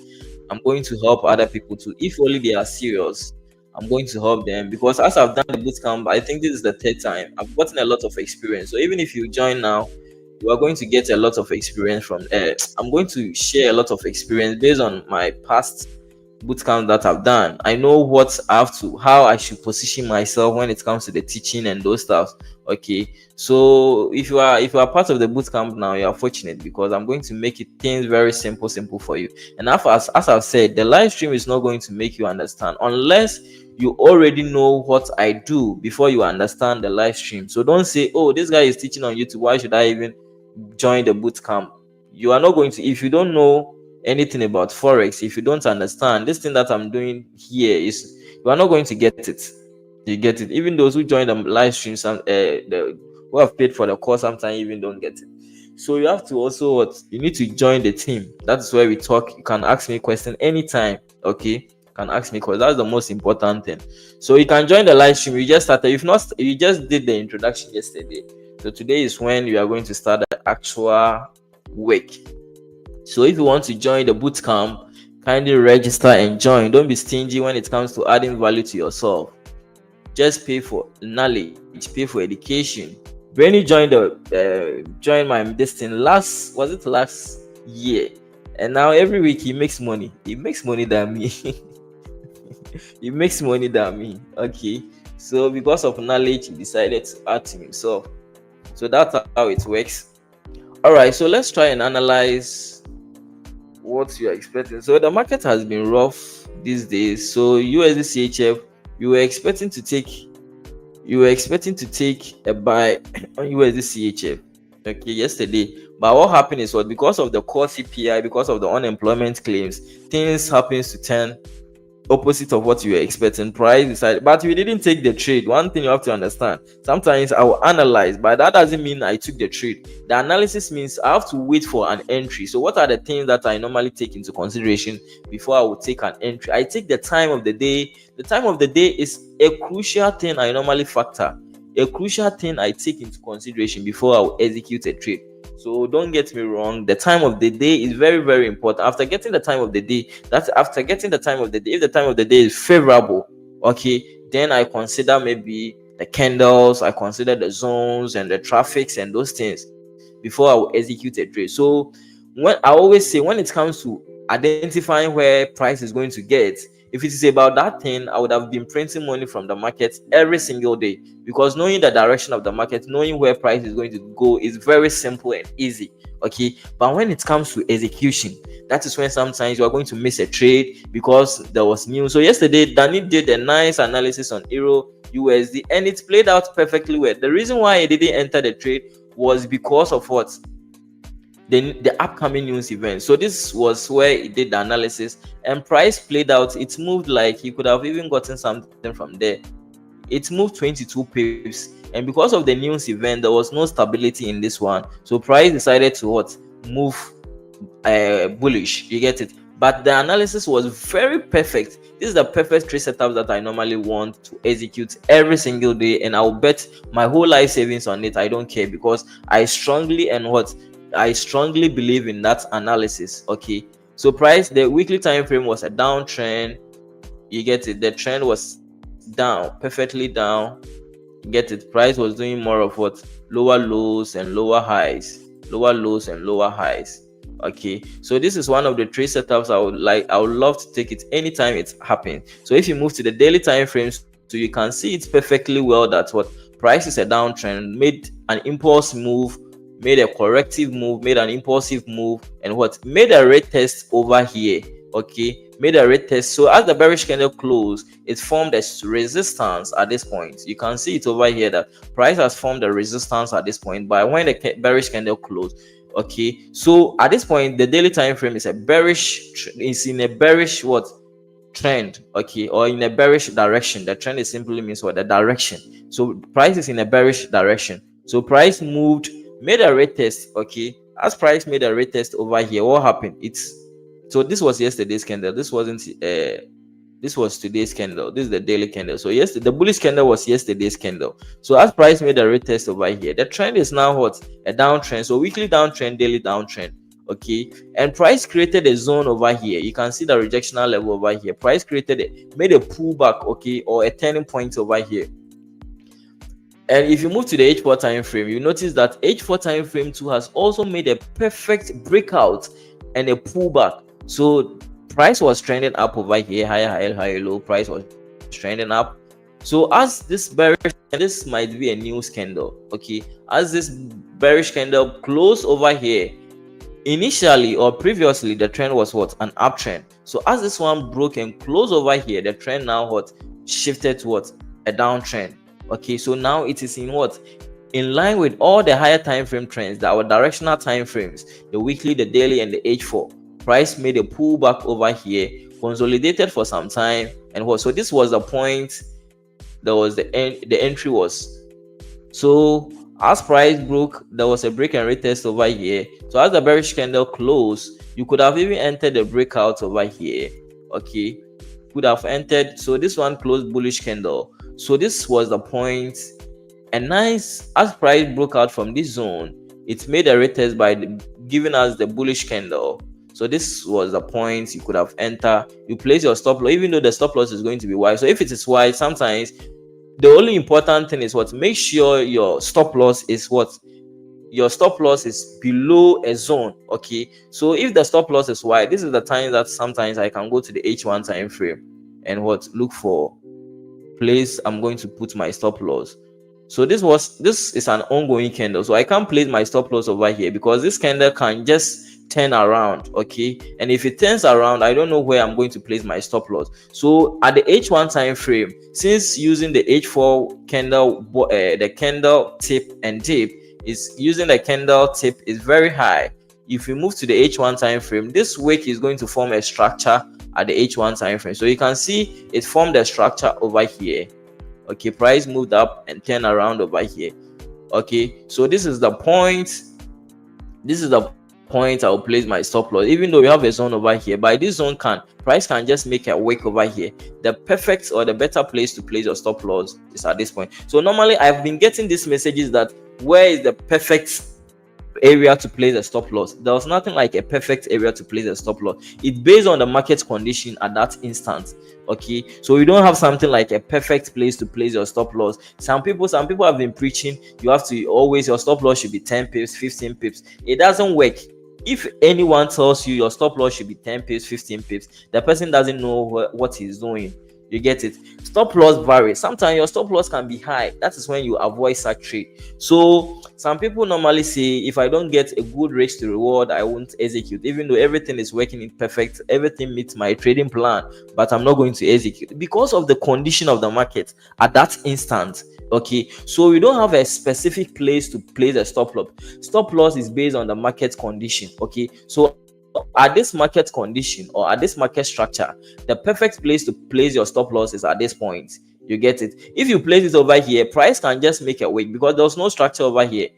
I'm going to help other people too. If only they are serious, I'm going to help them, because as I've done the bootcamp, I think this is the third time I've gotten a lot of experience. So even if you join now, you are going to get a lot of experience from I'm going to share a lot of experience based on my past bootcamp that I've done. I know what I have to, how I should position myself when it comes to the teaching and those stuff. Okay, so if you are part of the bootcamp now, you are fortunate, because I'm going to make it things very simple for you. And as I've said, the live stream is not going to make you understand unless you already know what I do before you understand the live stream. So don't say, oh, this guy is teaching on YouTube, why should I even join the bootcamp? You are not going to, if you don't know anything about forex, if you don't understand this thing that I'm doing here, is you are not going to get it. You get it? Even those who join the live stream, who have paid for the course, sometimes even don't get it. So you have to also you need to join the team. That's where we talk. You can ask me question anytime. Okay, you can ask me because that's the most important thing. So you can join the live stream. You just started. If not, you just did the introduction yesterday. So today is when you are going to start the actual week. So if you want to join the bootcamp, kindly register and join. Don't be stingy when it comes to adding value to yourself. Just pay for knowledge, pay for education. When you joined join my thing last year, and now every week he makes money. He makes money than me. He makes money than me. Okay, so because of knowledge, he decided to add to himself. So that's how it works. All right, so let's try and analyze what you're expecting. So the market has been rough these days. So USD CHF, you were expecting to take a buy on USD CHF, okay, yesterday. But what happened is because of the core CPI, because of the unemployment claims, things happens to turn opposite of what you were expecting. Price decided, but we didn't take the trade. One thing you have to understand, sometimes I will analyze, but that doesn't mean I took the trade. The analysis means I have to wait for an entry. So what are the things that I normally take into consideration before I will take an entry? I take the time of the day. The time of the day is a crucial thing I normally factor, a crucial thing I take into consideration before I will execute a trade. So don't get me wrong, the time of the day is very, very important. After getting the time of the day, if the time of the day is favorable, okay, then I consider maybe the candles, I consider the zones and the traffics and those things before I will execute a trade. So when I always say, when it comes to identifying where price is going to get, if it is about that thing, I would have been printing money from the market every single day, because knowing the direction of the market, knowing where price is going to go is very simple and easy. Okay, but when it comes to execution, that is when sometimes you are going to miss a trade because there was news. So yesterday, Danny did a nice analysis on Euro USD and it played out perfectly well. The reason why he didn't enter the trade was because of what? The upcoming news event. So this was where he did the analysis and price played out. It moved like he could have even gotten something from there. It moved 22 pips, and because of the news event, there was no stability in this one. So price decided to what? Move bullish. You get it? But the analysis was very perfect. This is the perfect trade setup that I normally want to execute every single day, and I'll bet my whole life savings on it. I don't care, because I strongly believe in that analysis. Okay, so price, the weekly time frame was a downtrend. You get it? The trend was down, perfectly down. You get it? Price was doing more of what? Lower lows and lower highs, lower lows and lower highs. Okay, so this is one of the trade setups I would love to take it anytime it's happening. So if you move to the daily time frames, so you can see it's perfectly well that what? Price is a downtrend, made an impulse move, made a corrective move, made an impulsive move, and what? Made a red test over here. Okay, made a red test. So as the bearish candle closed, it formed a resistance at this point. You can see it over here that price has formed a resistance at this point. But when the bearish candle closed, okay, so at this point the daily time frame is in a bearish what? Trend, okay, or in a bearish direction. The trend is simply means what? The direction. So price is in a bearish direction. So price moved, made a red test. Okay, as price made a red test over here, what happened? So this was yesterday's candle. This wasn't this was today's candle. This is the daily candle. So yesterday, the bullish candle was yesterday's candle. So as price made a red test over here, the trend is now what? A downtrend. So weekly downtrend, daily downtrend. Okay, and price created a zone over here. You can see the rejectional level over here. Price made a pullback, okay, or a turning point over here. And if you move to the H4 time frame, you notice that H4 time frame too has also made a perfect breakout and a pullback. So price was trending up over here, higher low. Price was trending up. So as this bearish, and this might be a news candle, okay, as this bearish candle closed over here, initially or previously the trend was what? An uptrend. So as this one broke and closed over here, the trend now what? Shifted to what? A downtrend. Okay, so now it is in what? In line with all the higher time frame trends, our directional time frames, the weekly, the daily, and the H4. Price made a pullback over here, consolidated for some time, and what? So this was the point. There was the entry was. So as price broke, there was a break and retest over here. So as the bearish candle closed, you could have even entered the breakout over here. Okay, could have entered. So this one closed bullish candle. So this was the point. And nice, as price broke out from this zone, it made a retest by giving us the bullish candle. So this was the point. You could have entered. You place your stop loss, even though the stop loss is going to be wide. So if it is wide, sometimes the only important thing is what? Make sure your stop loss is what? Your stop loss is below a zone. Okay, so if the stop loss is wide, this is the time that sometimes I can go to the H1 time frame and what? Look for place I'm going to put my stop loss. So this is an ongoing candle, so I can't place my stop loss over here because this candle can just turn around. Okay, and if it turns around, I don't know where I'm going to place my stop loss. So at the H1 time frame, since using the H4 candle, the candle tip and dip is using the candle tip is very high. if we move to the H1 time frame, this wick is going to form a structure at the H1 time frame. So you can see it formed a structure over here. Okay, price moved up and turned around over here. Okay, so this is the point. This is the point I'll place my stop loss. Even though we have a zone over here, but this zone price can just make a wick over here. The perfect or the better place to place your stop loss is at this point. So normally I've been getting these messages that where is the perfect area to place a stop loss. There was nothing like a perfect area to place a stop loss. It's based on the market condition at that instant. Okay, so you don't have something like a perfect place to place your stop loss. Some people have been preaching you have to always, your stop loss should be 10 pips, 15 pips. It doesn't work. If anyone tells you your stop loss should be 10 pips, 15 pips, the person doesn't know what he's doing. You get it? Stop loss varies. Sometimes your stop loss can be high. That is when you avoid such trade. So some people normally say, if I don't get a good risk to reward, I won't execute. Even though everything is working in perfect, everything meets my trading plan, but I'm not going to execute because of the condition of the market at that instant. Okay, so we don't have a specific place to place a stop loss. Stop loss is based on the market condition. Okay, so at this market condition or at this market structure, the perfect place to place your stop loss is at this point. You get it? If you place it over here, price can just make a wick because there's no structure over here.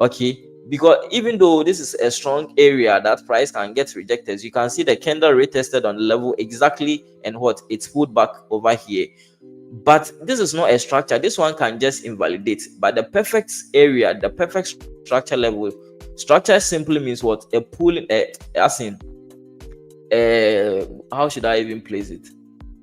Okay, because even though this is a strong area that price can get rejected, you can see the candle retested on the level exactly, and what it's pulled back over here. But this is not a structure. This one can just invalidate. But the perfect area, the perfect structure level, structure simply means what? A pulling, as in, how should I even place it?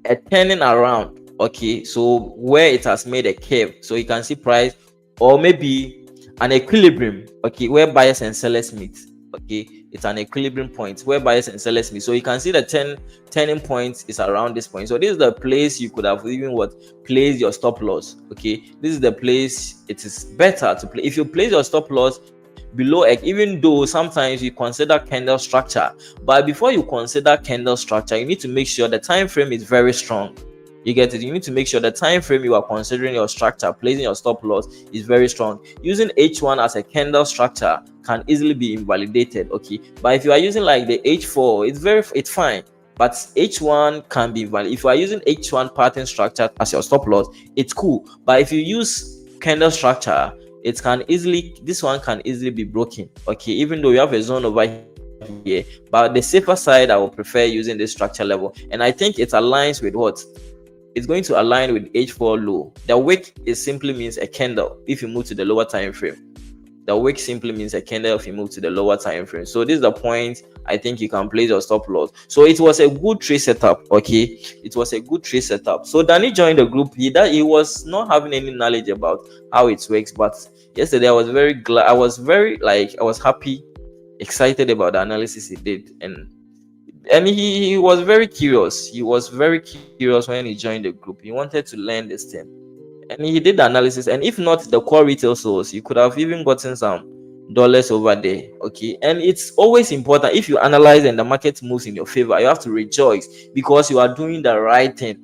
A turning around. Okay, so where it has made a curve, so you can see price, or maybe an equilibrium. Okay, where buyers and sellers meet. Okay, it's an equilibrium point where buyers and sellers meet. So you can see the turning point is around this point. So this is the place you could have even place your stop loss. Okay, this is the place it is better to play. If you place your stop loss below, even though sometimes you consider candle structure, but before you consider candle structure, you need to make sure the time frame is very strong. You get it? You need to make sure the time frame you are considering your structure, placing your stop loss, is very strong. Using H1 as a candle structure can easily be invalidated. Okay, but if you are using like the H4, it's fine. But H1 can be valid. If you are using H1 pattern structure as your stop loss, it's cool. But if you use candle structure, this one can easily be broken. Okay, even though you have a zone over here, but the safer side, I would prefer using this structure level, and I think it aligns with what. It's going to align with H4 low. The wick simply means a candle if you move to the lower time frame. The wick simply means a candle if you move to the lower time frame. So this is the point I think you can place your stop loss. So it was a good trade setup. Okay, it was a good trade setup. So Danny joined the group. He was not having any knowledge about how it works, but yesterday I was very glad. I was happy, excited about the analysis he did, and he was very curious. He was very curious when he joined the group. He wanted to learn this thing, and he did the analysis. And if not the core retail source, you could have even gotten some dollars over there. Okay, and it's always important, if you analyze and the market moves in your favor, you have to rejoice because you are doing the right thing.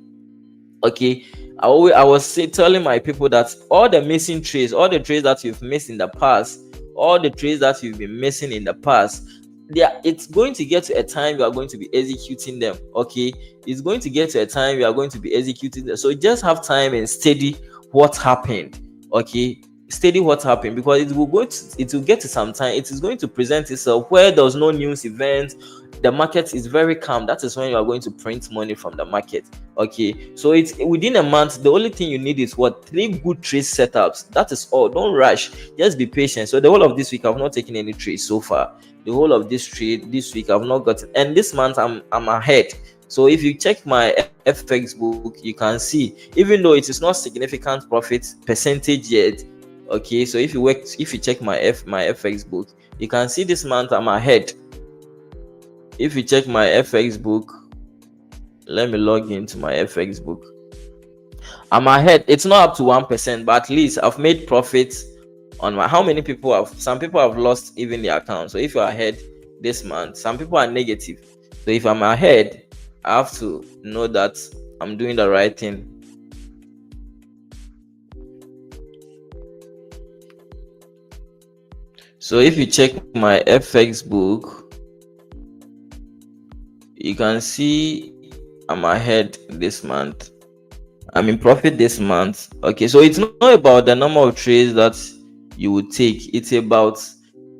Okay, I was telling my people that all the missing trades, all the trades that you've missed in the past, all the trades that you've been missing in the past, it's going to get to a time you are going to be executing them. Okay, it's going to get to a time you are going to be executing them. So just have time and study what happened. Okay, study what happened, because it will get to some time, it is going to present itself where there's no news event, the market is very calm. That is when you are going to print money from the market. Okay, so it's within a month. The only thing you need is 3 good trade setups. That is all. Don't rush, just be patient. So the whole of this week I've not taken any trades so far. The whole of this week I've not gotten, and this month I'm ahead. So if you check my FX book, you can see, even though it is not significant profit percentage yet. Okay, so if you check my FX book, you can see this month I'm ahead. If you check my FX book, let me log into my FX book. I'm ahead. It's not up to 1%, but at least I've made profits on my. Some people have lost even their account. So if you're ahead this month, some people are negative. So if I'm ahead, I have to know that I'm doing the right thing. So if you check my FX book, you can see I'm ahead this month. I'm in profit this month. Okay, so it's not about the number of trades that you would take, it's about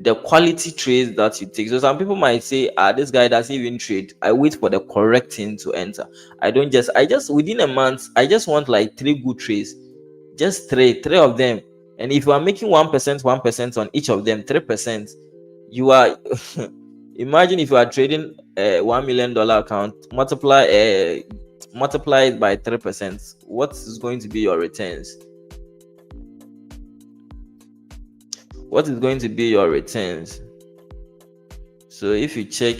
the quality trades that you take. So some people might say, this guy doesn't even trade. I wait for the correct thing to enter. I just within a month, I just want like 3 good trades. Just three of them. And if you are making 1% on each of them, 3%, you are imagine if you are trading a $1 million account, multiply it by 3%. What is going to be your returns? What is going to be your returns? So if you check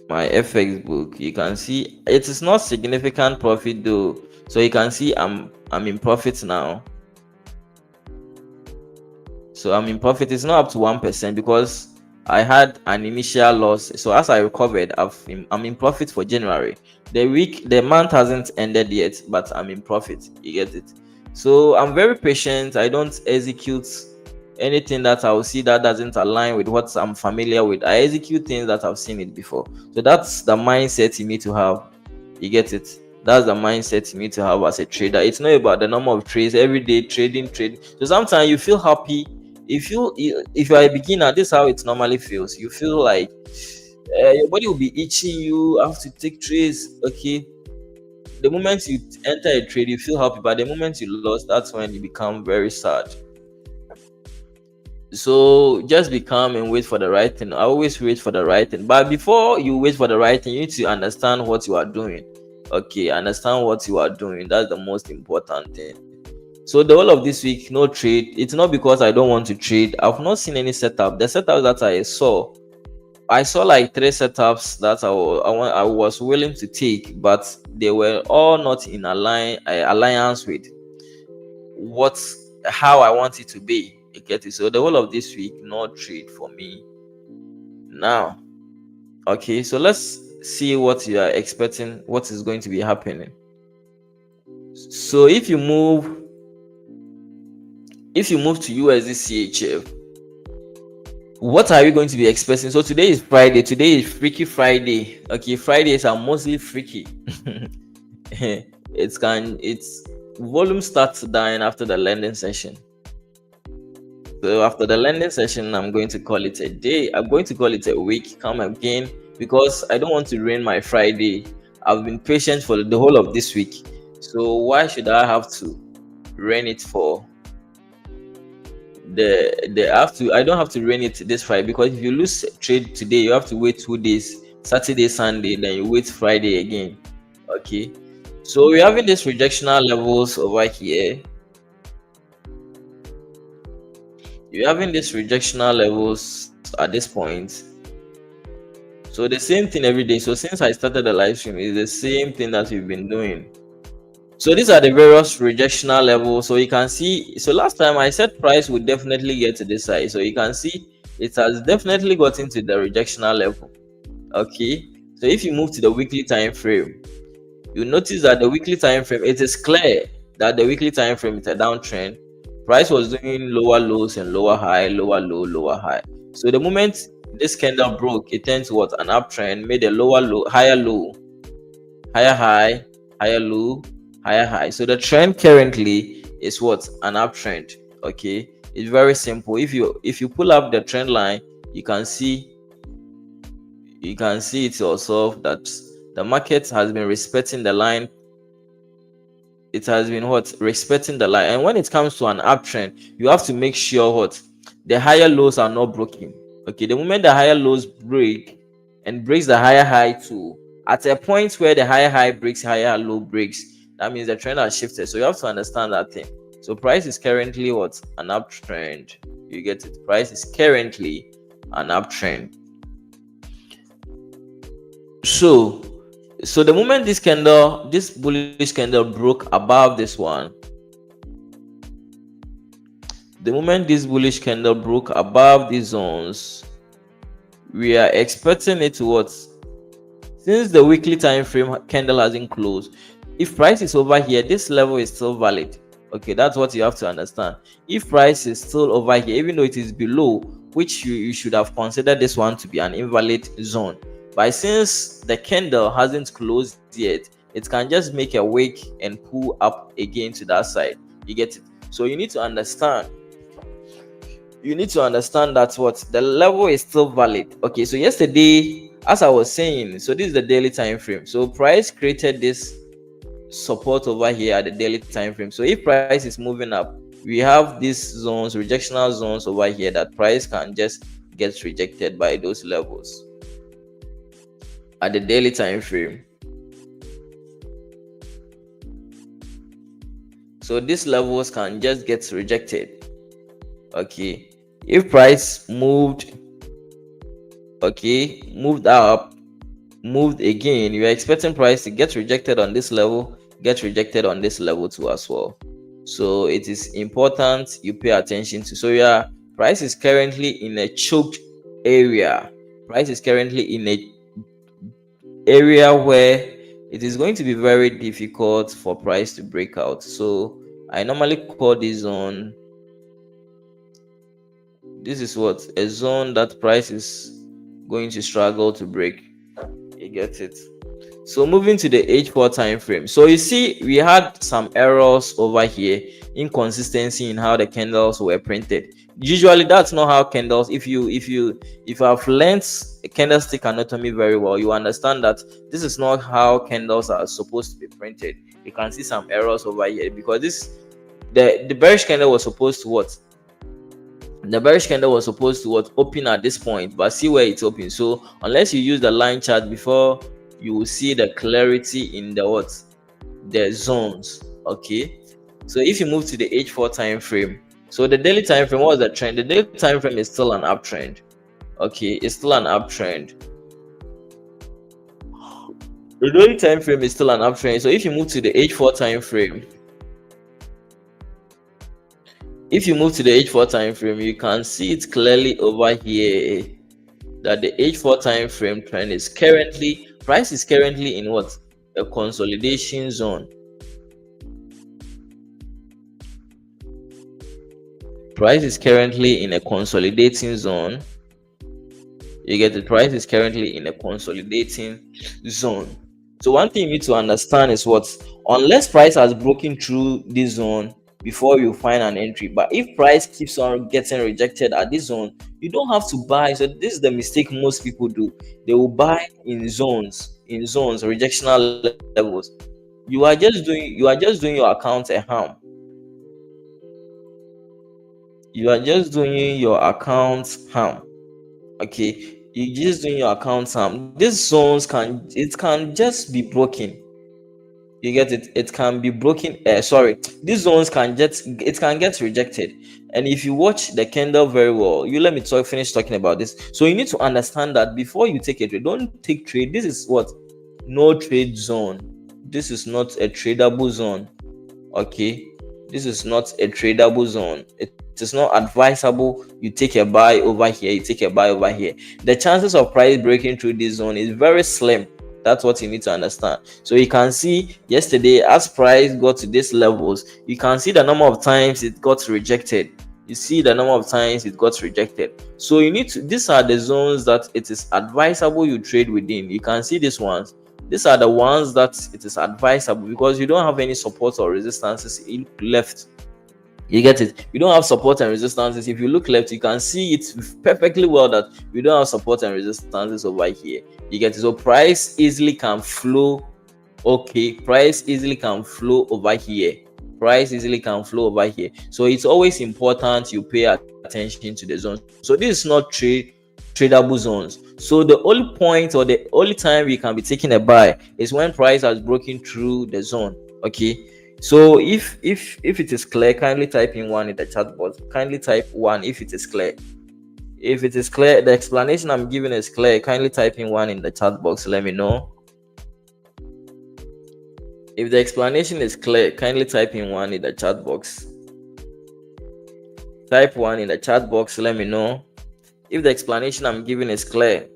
my FX book, you can see it is not significant profit though. So you can see I'm in profit now. So I'm in profit. It's not up to 1% because I had an initial loss. So as I recovered, I'm in profit for January. The month hasn't ended yet, but I'm in profit. You get it? So I'm very patient. I don't execute anything that I'll see that doesn't align with what I'm familiar with. I execute things that I've seen it before. So that's the mindset you need to have. You get it? That's the mindset you need to have as a trader. It's not about the number of trades every day, trading. So sometimes you feel happy. If you are a beginner, this is how it normally feels. You feel like your body will be itching. You have to take trades. Okay, the moment you enter a trade, you feel happy, but the moment you lost, that's when you become very sad. So just be calm and wait for the right thing. I always wait for the right thing, but before you wait for the right thing, you need to understand what you are doing. Okay, understand what you are doing. That's the most important thing. So the whole of this week, no trade. It's not because I don't want to trade. I've not seen any setup. The setup that I saw like 3 setups that I was willing to take, but they were all not in alliance with how I want it to be. You get it? So the whole of this week, no trade for me. Now, okay, so let's see what you are expecting, what is going to be happening. So if you move to USD CHF, what are you going to be expecting? So today is Friday. Today is Freaky Friday. Okay, Fridays are mostly freaky. It's volume starts dying after the lending session. So after the lending session, I'm going to call it a day. I'm going to call it a week. Come again, because I don't want to ruin my Friday. I've been patient for the whole of this week. So why should I have to ruin it for I don't have to ruin it this Friday, because if you lose trade today, you have to wait 2 days, Saturday, Sunday, then you wait Friday again. Okay, so we're having these rejectional levels over here. You're having these rejectional levels at this point. So the same thing every day. So since I started the live stream, it's the same thing that we've been doing. So these are the various rejectional levels. So you can see, so last time I said price would definitely get to this side. So you can see it has definitely gotten to the rejectional level. Okay, so if you move to the weekly time frame, you notice that the weekly time frame, it is clear that the weekly time frame is a downtrend. Price was doing lower lows and lower high, lower low, lower high. So the moment this candle broke, it turned to what? An uptrend, made a lower low, higher low, higher high, higher low, higher high. So the trend currently is what? An uptrend. Okay, it's very simple. If you pull up the trend line, you can see it yourself that the market has been respecting the line. It has been respecting the line. And when it comes to an uptrend, you have to make sure the higher lows are not broken. Okay, the moment the higher lows break and breaks the higher high too, at a point where the higher high breaks, higher low breaks, that means the trend has shifted. So you have to understand that thing. So price is currently an uptrend. You get it? Price is currently an uptrend. So the moment this bullish candle broke above this one, the moment this bullish candle broke above these zones, we are expecting it to since the weekly time frame candle hasn't closed, if price is over here, this level is still valid. Okay, that's what you have to understand. If price is still over here, even though it is below, which you should have considered this one to be an invalid zone, But since the candle hasn't closed yet, it can just make a wick and pull up again to that side. You get it? So you need to understand that what the level is still valid. Okay, so yesterday, as I was saying, so this is the daily time frame. So price created this support over here at the daily time frame. So if price is moving up, we have these zones, rejectional zones over here, that price can just get rejected by those levels at the daily time frame. So these levels can just get rejected. Okay, if price moved up, moved again, you are expecting price to get rejected on this level, get rejected on this level too as well. So it is important you pay attention to. So yeah, price is currently in a choked area. Price is currently in a area where it is going to be very difficult for price to break out. So I normally call this zone, this is what a zone that price is going to struggle to break. You get it? So moving to the H4 time frame. So you see we had some errors over here, inconsistency in how the candles were printed. Usually that's not how candles, if I've learned candlestick anatomy very well, you understand that this is not how candles are supposed to be printed. You can see some errors over here because the bearish candle was supposed to what? The bearish candle was supposed to what? Open at this point, but see where it's open. So unless you use the line chart before, you will see the clarity in the what? The zones. Okay, so if you move to the H4 time frame, so the daily time frame, what was the trend? The daily time frame is still an uptrend. Okay, it's still an uptrend. The daily time frame is still an uptrend. So if you move to the H4 time frame, you can see it clearly over here that the H4 time frame trend is currently, price is currently in what? A consolidation zone. Price is currently in a consolidating zone. You get the price is currently in a consolidating zone. So one thing you need to understand is what? Unless price has broken through this zone before you find an entry, but if price keeps on getting rejected at this zone, you don't have to buy. So this is the mistake most people do. They will buy in zones, rejectional levels. You are just doing your account a harm. You are just doing your account harm. Okay, you're just doing your account harm. These zones can just be broken. You get it? It can be broken. These zones can get rejected. And if you watch the candle very well, you let me finish talking about this. So you need to understand that before you take a trade, don't take trade. This is what? No trade zone. This is not a tradable zone. Okay, this is not a tradable zone. It is not advisable you take a buy over here, you take a buy over here. The chances of price breaking through this zone is very slim. That's what you need to understand. So you can see yesterday, as price got to these levels, you can see the number of times it got rejected. You see the number of times it got rejected. So you need to, these are the zones that it is advisable you trade within. You can see these ones. These are the ones that it is advisable because you don't have any support or resistances left. You get it? You don't have support and resistances. If you look left, you can see it perfectly well that we don't have support and resistances over here. You get it? So price easily can flow. Okay, price easily can flow over here. So it's always important you pay attention to the zones. So this is not tradable zones. So the only point or the only time we can be taking a buy is when price has broken through the zone. Okay, so if it is clear, kindly type in 1 in the chat box. Kindly type 1 if it is clear. If it is clear, the explanation I'm giving is clear, kindly type in 1 in the chat box. Let me know. If the explanation is clear, kindly type in 1 in the chat box. Type 1 in the chat box. Let me know if the explanation I'm giving is clear.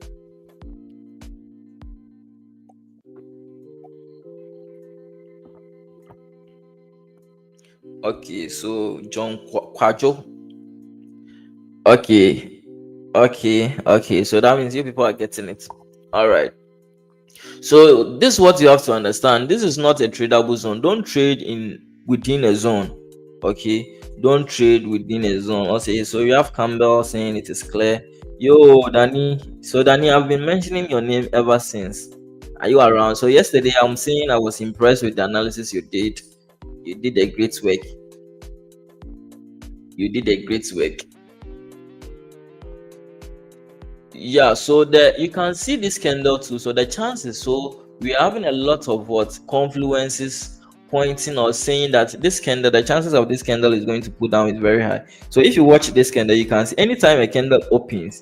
Okay, so John Kwajo. Okay. So that means you people are getting it. All right. So this is what you have to understand. This is not a tradable zone. Don't trade in within a zone. Okay. Don't trade within a zone. Okay. So you have Campbell saying it is clear. Yo, Danny. So Danny, I've been mentioning your name ever since. Are you around? So yesterday I'm saying I was impressed with the analysis you did. You did a great work. You did a great work. Yeah, so the you can see this candle too. So the chances, so we're having a lot of what confluences pointing or saying that this candle, the chances of this candle is going to pull down is very high. So if you watch this candle, you can see anytime a candle opens,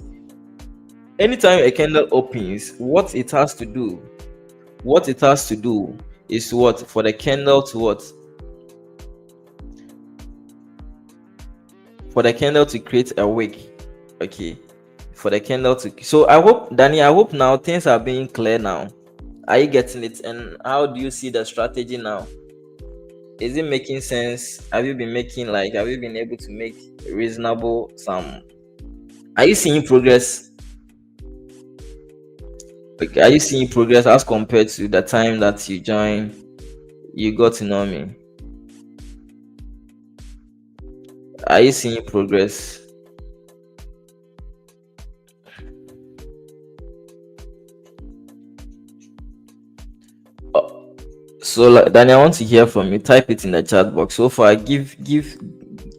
what it has to do is what for the candle to what for the candle to create a wick. Okay, for the candle to. So I hope, Danny, I hope now things are being clear now. Are you getting it? And how do you see the strategy now? Is it making sense? Have you been able to make reasonable some? Are you seeing progress? Like, are you seeing progress as compared to the time that you joined? You got to know me. Are you seeing progress? So, like, Danny, I want to hear from you. Type it in the chat box. So far,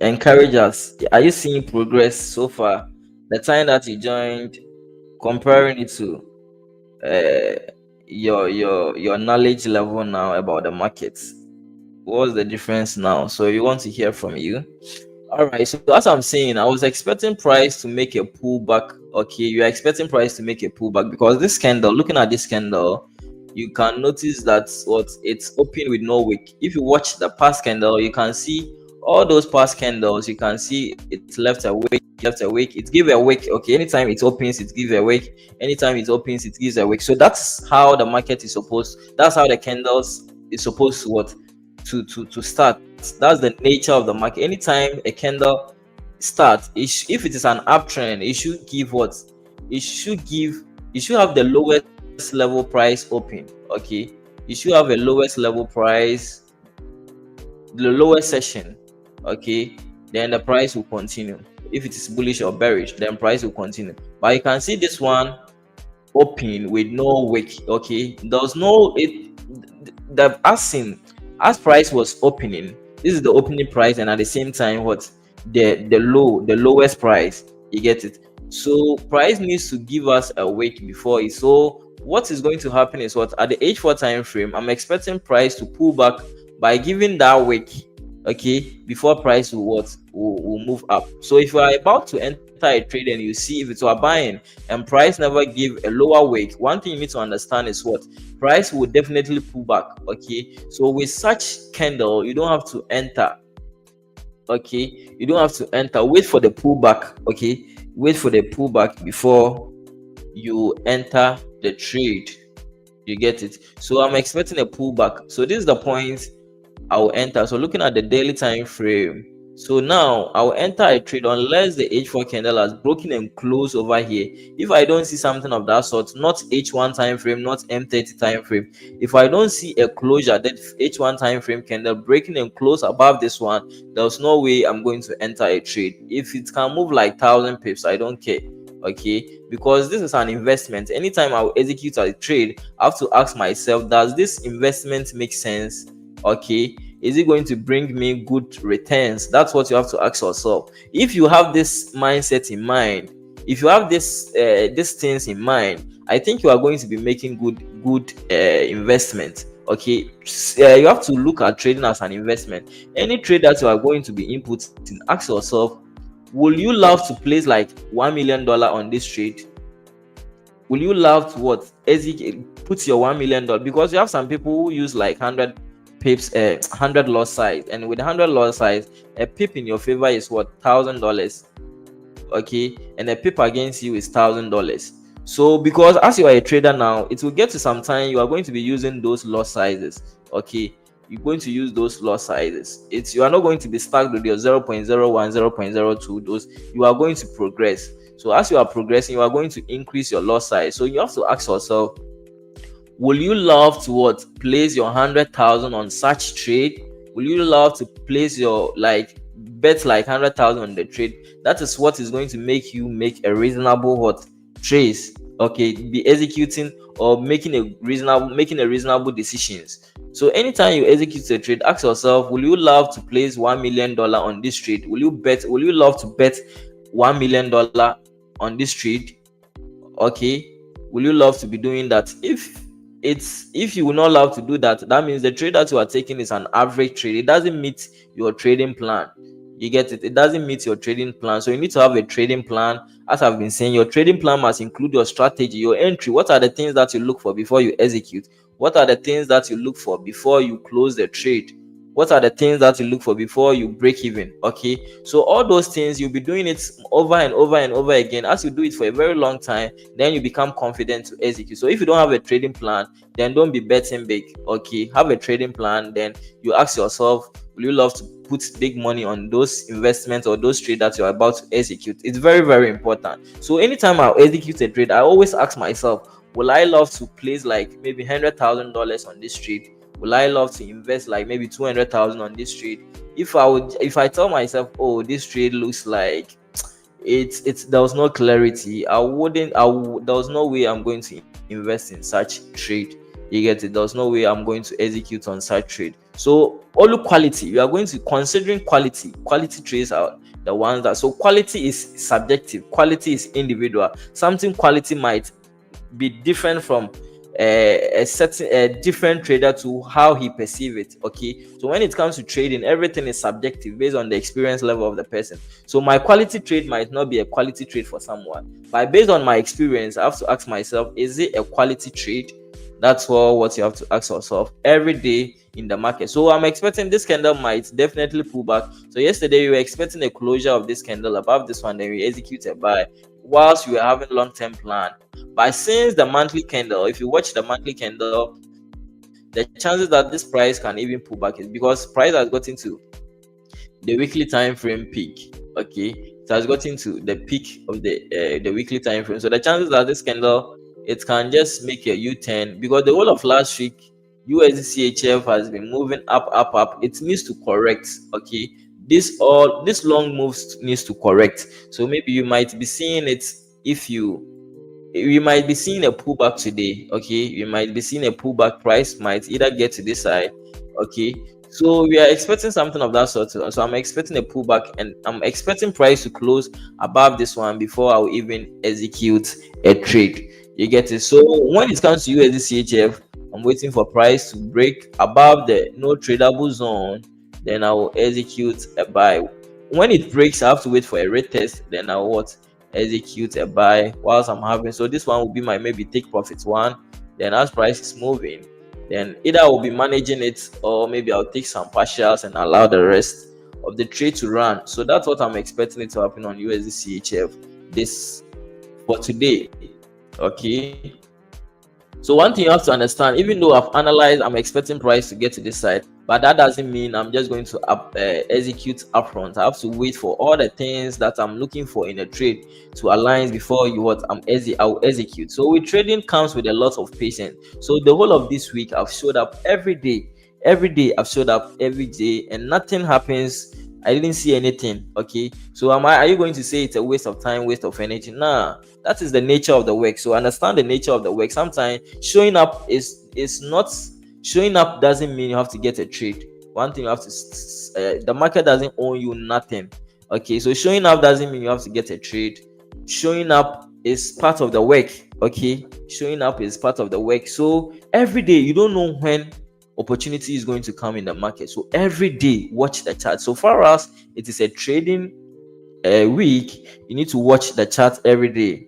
encourage us. Are you seeing progress so far? The time that you joined, comparing it to your knowledge level now about the markets. What's the difference now? So we want to hear from you. All right. So as I'm saying, I was expecting price to make a pullback. Okay, you're expecting price to make a pullback because this candle, looking at this candle, you can notice that what it's open with no wick. If you watch the past candle, you can see all those past candles. You can see it left a wick, It gives a wick. Okay, anytime it opens, it gives a wick. Anytime it opens, it gives a wick. So that's how the market is supposed. That's how the candles is supposed to what to start. That's the nature of the market. Anytime a candle starts, if it is an uptrend, it should give what? It should give. It should have the lowest level price open. Okay, you should have a lowest level price, the lowest session. Okay, then the price will continue. If it is bullish or bearish, then price will continue. But you can see this one open with no wick. Okay, there was no it the as price was opening, this is the opening price, and at the same time what the lowest price, you get it. So price needs to give us a wick before it. So what is going to happen is what at the H4 time frame, I'm expecting price to pull back by giving that wick, okay, before price will move up. So if you are about to enter a trade and you see if it's a buying and price never give a lower wick, one thing you need to understand is what price will definitely pull back. Okay, so with such candle, you don't have to enter. Okay, you don't have to enter. Wait for the pullback. Okay, wait for the pullback before you enter the trade. You get it? So I'm expecting a pullback. So this is the point I will enter. So looking at the daily time frame, so now I will enter a trade unless the H4 candle has broken and closed over here. If I don't see something of that sort, not H1 time frame, not M30 time frame, if I don't see a closure, that H1 time frame candle breaking and close above this one, there's no way I'm going to enter a trade. If it can move like 1,000 pips, I don't care. Okay, because this is an investment. Anytime I will execute a trade, I have to ask myself, does this investment make sense? Okay, is it going to bring me good returns? That's what you have to ask yourself. If you have this mindset in mind, if you have these things in mind, I think you are going to be making good investment. Okay, you have to look at trading as an investment. Any trade that you are going to be inputting, ask yourself, will you love to place like $1 million on this trade? Will you love to what put your $1 million? Because you have some people who use like 100 pips, 100 loss size, and with 100 loss size, a pip in your favor is what, $1,000. Okay, and a pip against you is $1,000. So because as you are a trader now, it will get to some time you are going to be using those loss sizes. Okay, you're going to use those loss sizes. You are not going to be stuck with your 0.01, 0.02. Those, you are going to progress. So as you are progressing, you are going to increase your lot size. So you have to ask yourself, will you love to what place your 100,000 on such trade? Will you love to place your bet like 100,000 on the trade? That is what is going to make you make a reasonable what trades. Okay, be executing or making a reasonable decisions. So anytime you execute a trade, ask yourself, will you love to place $1 million on this trade? Will you love to bet $1 million on this trade? Okay, will you love to be doing that? If you will not love to do that, that means the trade that you are taking is an average trade. It doesn't meet your trading plan. You get it? It doesn't meet your trading plan. So you need to have a trading plan. As I've been saying, your trading plan must include your strategy, your entry. What are the things that you look for before you execute? What are the things that you look for before you close the trade? What are the things that you look for before you break even? Okay, so all those things, you'll be doing it over and over and over again. As you do it for a very long time, then you become confident to execute. So if you don't have a trading plan, then don't be betting big. Okay, have a trading plan. Then you ask yourself, will you love to put big money on those investments or those trades that you're about to execute? It's very, very important. So anytime I execute a trade, I always ask myself, will I love to place like maybe $100,000 on this trade? Will I love to invest like maybe 200,000 on this trade? If I tell myself, oh, this trade looks like there was no clarity, there was no way I'm going to invest in such trade. You get it? There's no way I'm going to execute on such trade. So all quality, you are going to considering quality. Quality trades are the ones that, so quality is subjective, quality is individual. Something quality might be different from a different trader to how he perceive it. Okay, so when it comes to trading, everything is subjective based on the experience level of the person. So my quality trade might not be a quality trade for someone, but based on my experience, I have to ask myself, is it a quality trade? That's all what you have to ask yourself every day in the market. So I'm expecting this candle might definitely pull back. So yesterday we were expecting a closure of this candle above this one, then we execute a buy whilst we were having long-term plan. But since the monthly candle, if you watch the monthly candle, the chances that this price can even pull back is because price has gotten to the weekly time frame peak. Okay, it has gotten to the peak of the weekly time frame. So the chances that this candle, it can just make a U-turn, because the whole of last week USDCHF has been moving up. It needs to correct. Okay, this long moves needs to correct. So maybe you might be seeing it. If you might be seeing a pullback today. Okay, you might be seeing a pullback. Price might either get to this side. Okay, so we are expecting something of that sort. So I'm expecting a pullback, and I'm expecting price to close above this one before I'll even execute a trade. You get it? So when it comes to USDCHF, I'm waiting for price to break above the no tradable zone, then I will execute a buy. When it breaks, I have to wait for a retest, then I will execute a buy whilst I'm having. So this one will be my maybe take profit one. Then as price is moving, then either I will be managing it, or maybe I'll take some partials and allow the rest of the trade to run. So that's what I'm expecting it to happen on USDCHF this for today. Okay, so one thing you have to understand, even though I've analyzed, I'm expecting price to get to this side, but that doesn't mean I'm just going to execute upfront. I have to wait for all the things that I'm looking for in a trade to align before I'll execute. So with trading comes with a lot of patience. So the whole of this week, I've showed up every day. I've showed up every day, and nothing happens. I didn't see anything. Okay, so are you going to say it's a waste of time, waste of energy? Nah, that is the nature of the work. So understand the nature of the work. Sometimes showing up is not showing up doesn't mean you have to get a trade. One thing you have to the market doesn't owe you nothing. Okay, so showing up doesn't mean you have to get a trade. Showing up is part of the work. Okay, showing up is part of the work. So every day, you don't know when opportunity is going to come in the market. So every day, watch the chart. So far as it is a trading week, you need to watch the chart every day.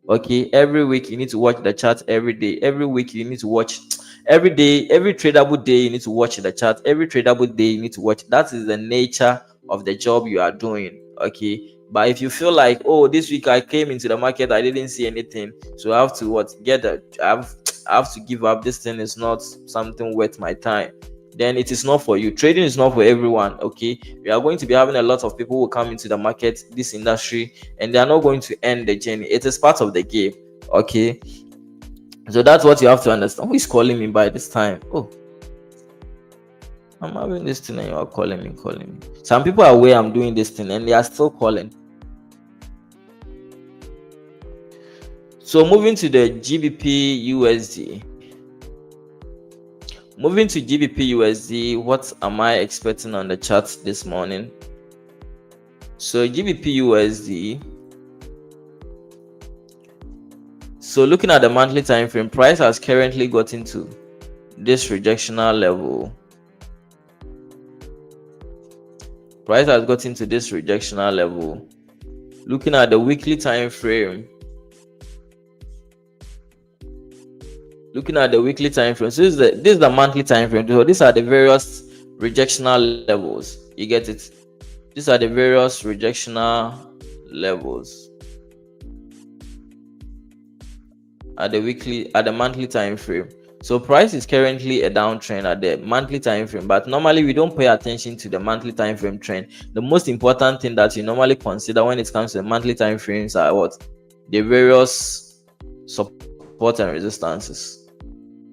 Okay, every week you need to watch the chart every day. Every week you need to watch every day. Every tradable day you need to watch the chart. Every tradable day you need to watch. That is the nature of the job you are doing. Okay, but if you feel like, oh, this week I came into the market, I didn't see anything, so I have to I have to give up. This thing is not something worth my time. then it is not for you. Trading is not for everyone. Okay, we are going to be having a lot of people who come into the market, this industry, and they are not going to end the journey. It is part of the game. Okay, so that's what you have to understand. Who is calling me by this time? Oh, I'm having this thing and you are calling me. Some people are aware I'm doing this thing and they are still calling. So moving to the GBP USD. Moving to GBP USD, what am I expecting on the chart this morning? So GBP USD. So looking at the monthly time frame, price has currently gotten to this rejectional level. Price has gotten to this rejectional level. Looking at the weekly time frame. Looking at the weekly time frame. So this is the monthly time frame. So these are the various rejectional levels. You get it? These are the various rejectional levels at the monthly time frame. So price is currently a downtrend at the monthly time frame, but normally we don't pay attention to the monthly time frame trend. The most important thing that you normally consider when it comes to the monthly time frames are what? The various support and resistances.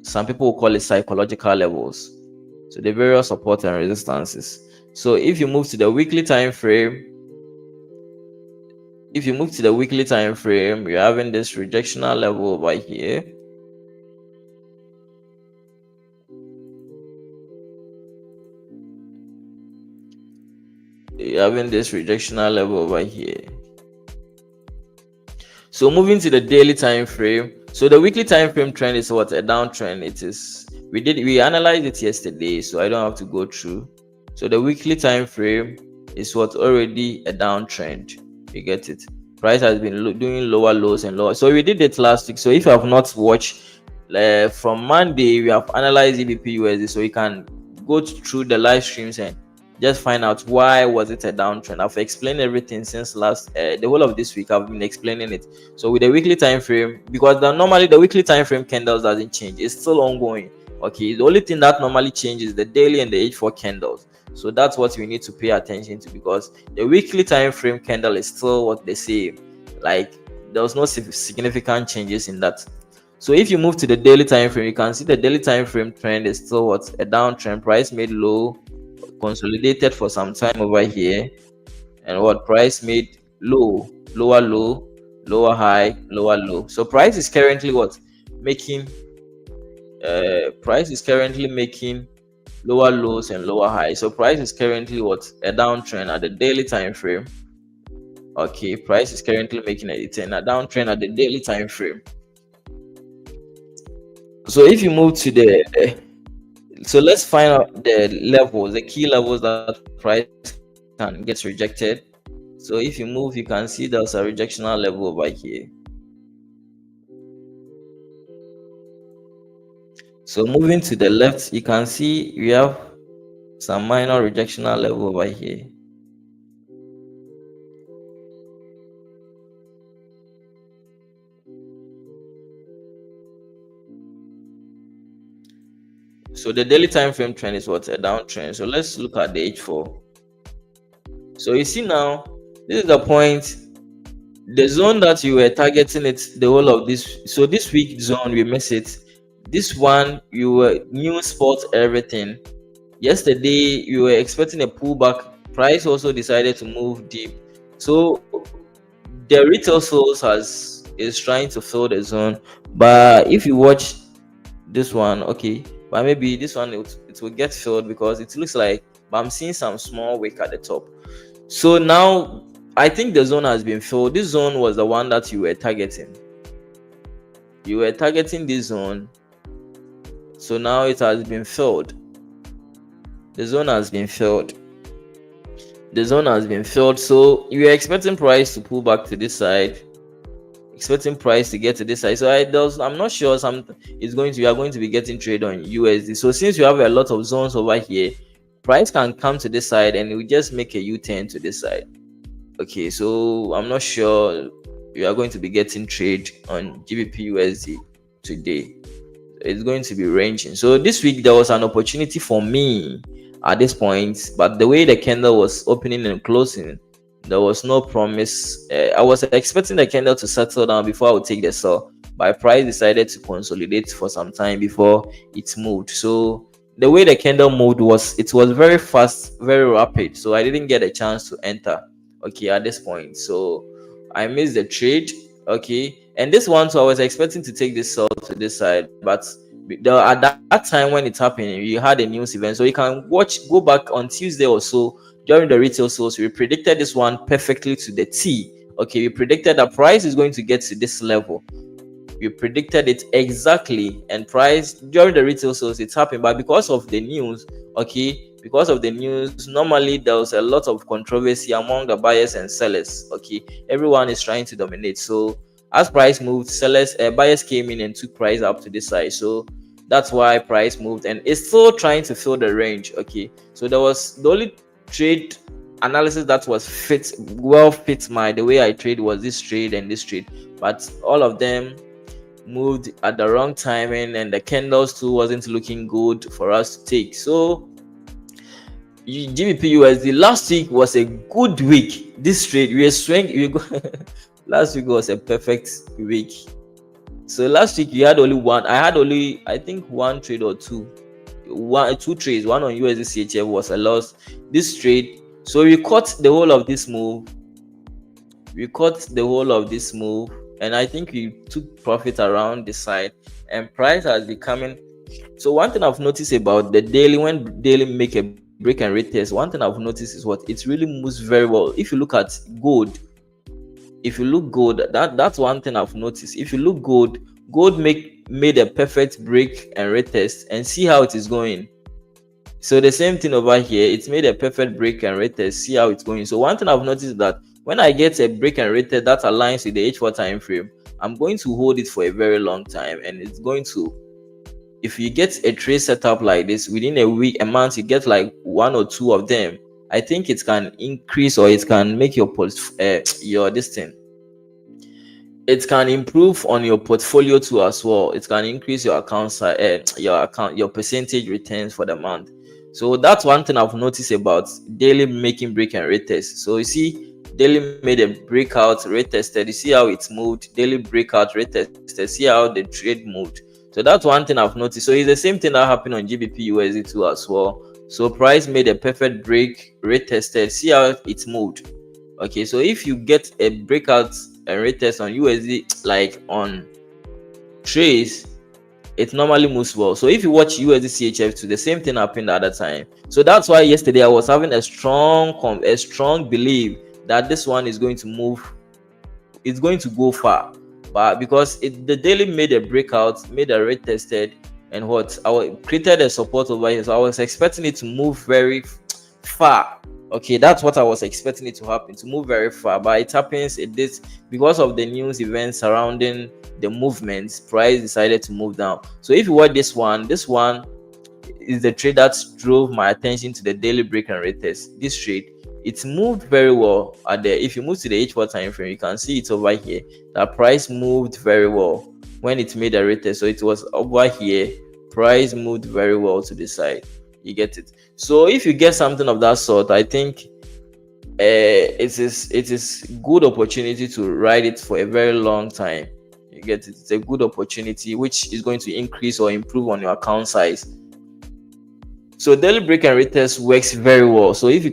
Some people will call it psychological levels. So the various support and resistances. So if you move to the weekly time frame, you're having this rejectional level over here. You're having this rejectional level over here. So moving to the daily time frame. So the weekly time frame trend is what? A downtrend. It is. We analyzed it yesterday, so I don't have to go through. So the weekly time frame is what? Already a downtrend. You get it? Price has been doing lower lows and lower. So we did it last week. So if you have not watched, from Monday we have analyzed GBP USD, so you can go through the live streams and just find out why was it a downtrend. I've explained everything since the whole of this week. I've been explaining it. So with the weekly time frame, because normally the weekly time frame candles doesn't change, it's still ongoing. Okay, the only thing that normally changes is the daily and the H4 candles. So that's what we need to pay attention to, because the weekly time frame candle is still what they say, like there was no significant changes in that. So if you move to the daily time frame, you can see the daily time frame trend is still what? A downtrend. Price made low, consolidated for some time over here, and what? Price made low, lower low, lower high, lower low. So price is currently what? Making lower lows and lower highs. So price is currently what? A downtrend at the daily time frame. Okay, price is currently making a downtrend at the daily time frame. So if you move to so let's find out the key levels that price can get rejected. So if you move, you can see there's a rejectional level over here. So moving to the left, you can see we have some minor rejectional level over here. So the daily time frame trend is what? A downtrend. So let's look at the H4. So you see now, this is the point. The zone that you were targeting it the whole of this. So this week zone, we miss it. This one, you were new spot everything. Yesterday, you were expecting a pullback. Price also decided to move deep. So the retail sales is trying to fill the zone. But if you watch this one, okay, but maybe this one it will get filled because it looks like, but I'm seeing some small wick at the top. So now I think the zone has been filled. This zone was the one that you were targeting. You were targeting this zone. So now it has been filled. The zone has been filled. So you were expecting price to pull back to this side, expecting price to get to this side. So I'm not sure you are going to be getting trade on USD. So since you have a lot of zones over here, price can come to this side and it will just make a U-turn to this side. Okay, so I'm not sure you are going to be getting trade on GBP USD today. it's going to be ranging. So this week there was an opportunity for me at this point, but the way the candle was opening and closing, there was no promise. I was expecting the candle to settle down before I would take the sell, but price decided to consolidate for some time before it moved. So the way the candle moved was, it was very fast, very rapid. So I didn't get a chance to enter. Okay, at this point, so I missed the trade. Okay, and this one, so I was expecting to take this sell to this side, but at that time when it's happening, you had a news event, so you can go back on Tuesday or so during the retail sales. We predicted this one perfectly to the T. Okay, we predicted that price is going to get to this level. We predicted it exactly, and price during the retail sales it happened. But because of the news, okay, because of the news, normally there was a lot of controversy among the buyers and sellers. Okay, everyone is trying to dominate. So as price moved, buyers came in and took price up to this side. So that's why price moved, and it's still trying to fill the range. Okay, so there was the only trade analysis that was fit the way I trade was this trade and this trade, but all of them moved at the wrong timing, and the candles too wasn't looking good for us to take. So GBP USD last week was a good week. This trade we were swing last week was a perfect week. So last week you had only one. I had only, I think, one trade or two trades. One on USD CHF was a loss. This trade, so we caught the whole of this move. And I think we took profit around the side, and price has been coming. So one thing I've noticed about the daily, when daily make a break and retest, one thing I've noticed is what it really moves very well. If you look at gold, that's one thing I've noticed. If you look gold made a perfect break and retest, and see how it is going. So the same thing over here, it's made a perfect break and retest, see how it's going. So one thing I've noticed is that when I get a break and retest that aligns with the H4 time frame, I'm going to hold it for a very long time, and it's going to, if you get a trade setup like this within a month, you get like one or two of them, I think it can increase, or it can make your this thing, it can improve on your portfolio too as well. It can increase your your percentage returns for the month. So that's one thing I've noticed about daily making break and retest. So you see, daily made a breakout, retested. You see how it's moved. Daily breakout, retested. See how the trade moved. So that's one thing I've noticed. So it's the same thing that happened on GBP USD too as well. So price made a perfect break, retested. See how it moved. Okay, so if you get a breakout and retest on USD, like on trace, it normally moves well. So if you watch USD CHF too, the same thing happened the other time. So that's why yesterday I was having a strong belief that this one is going to move, it's going to go far. But because the daily made a breakout, made a retested, and I created a support over here, so I was expecting it to move very far. Okay, that's what I was expecting it to happen, to move very far. But it happens, it did, because of the news events surrounding the movements, price decided to move down. So if you watch this one is the trade that drove my attention to the daily break and retest. This trade, it moved very well if you move to the H4 time frame, you can see it over here. That price moved very well when it made a retest. So it was over here, price moved very well to the side. You get it? So if you get something of that sort, I think it is good opportunity to ride it for a very long time. You get it? It's a good opportunity which is going to increase or improve on your account size. So daily break and retest works very well. So if you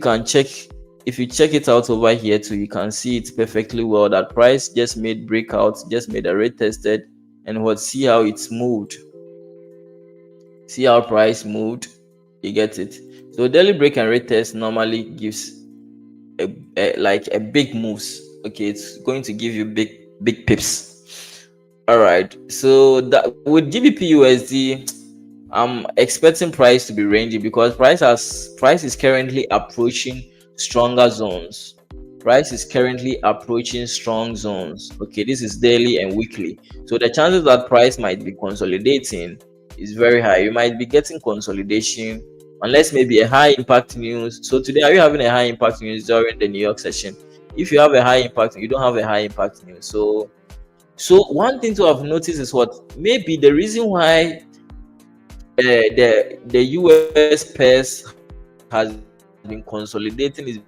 check it out over here too, you can see it perfectly well. That price just made breakouts, just made a retested, and see how it's moved. See how price moved. You get it? So daily break and retest normally gives a big moves. Okay, it's going to give you big pips. All right. So that with GBP USD, I'm expecting price to be ranging because price is currently approaching stronger zones. Price is currently approaching strong zones. Okay, this is daily and weekly. So the chances that price might be consolidating is very high. You might be getting consolidation unless maybe a high impact news. So today, are you having a high impact news during the New York session? If you have a high impact, you don't have a high impact news. So one thing to have noticed is maybe the reason why the US pairs has been consolidating is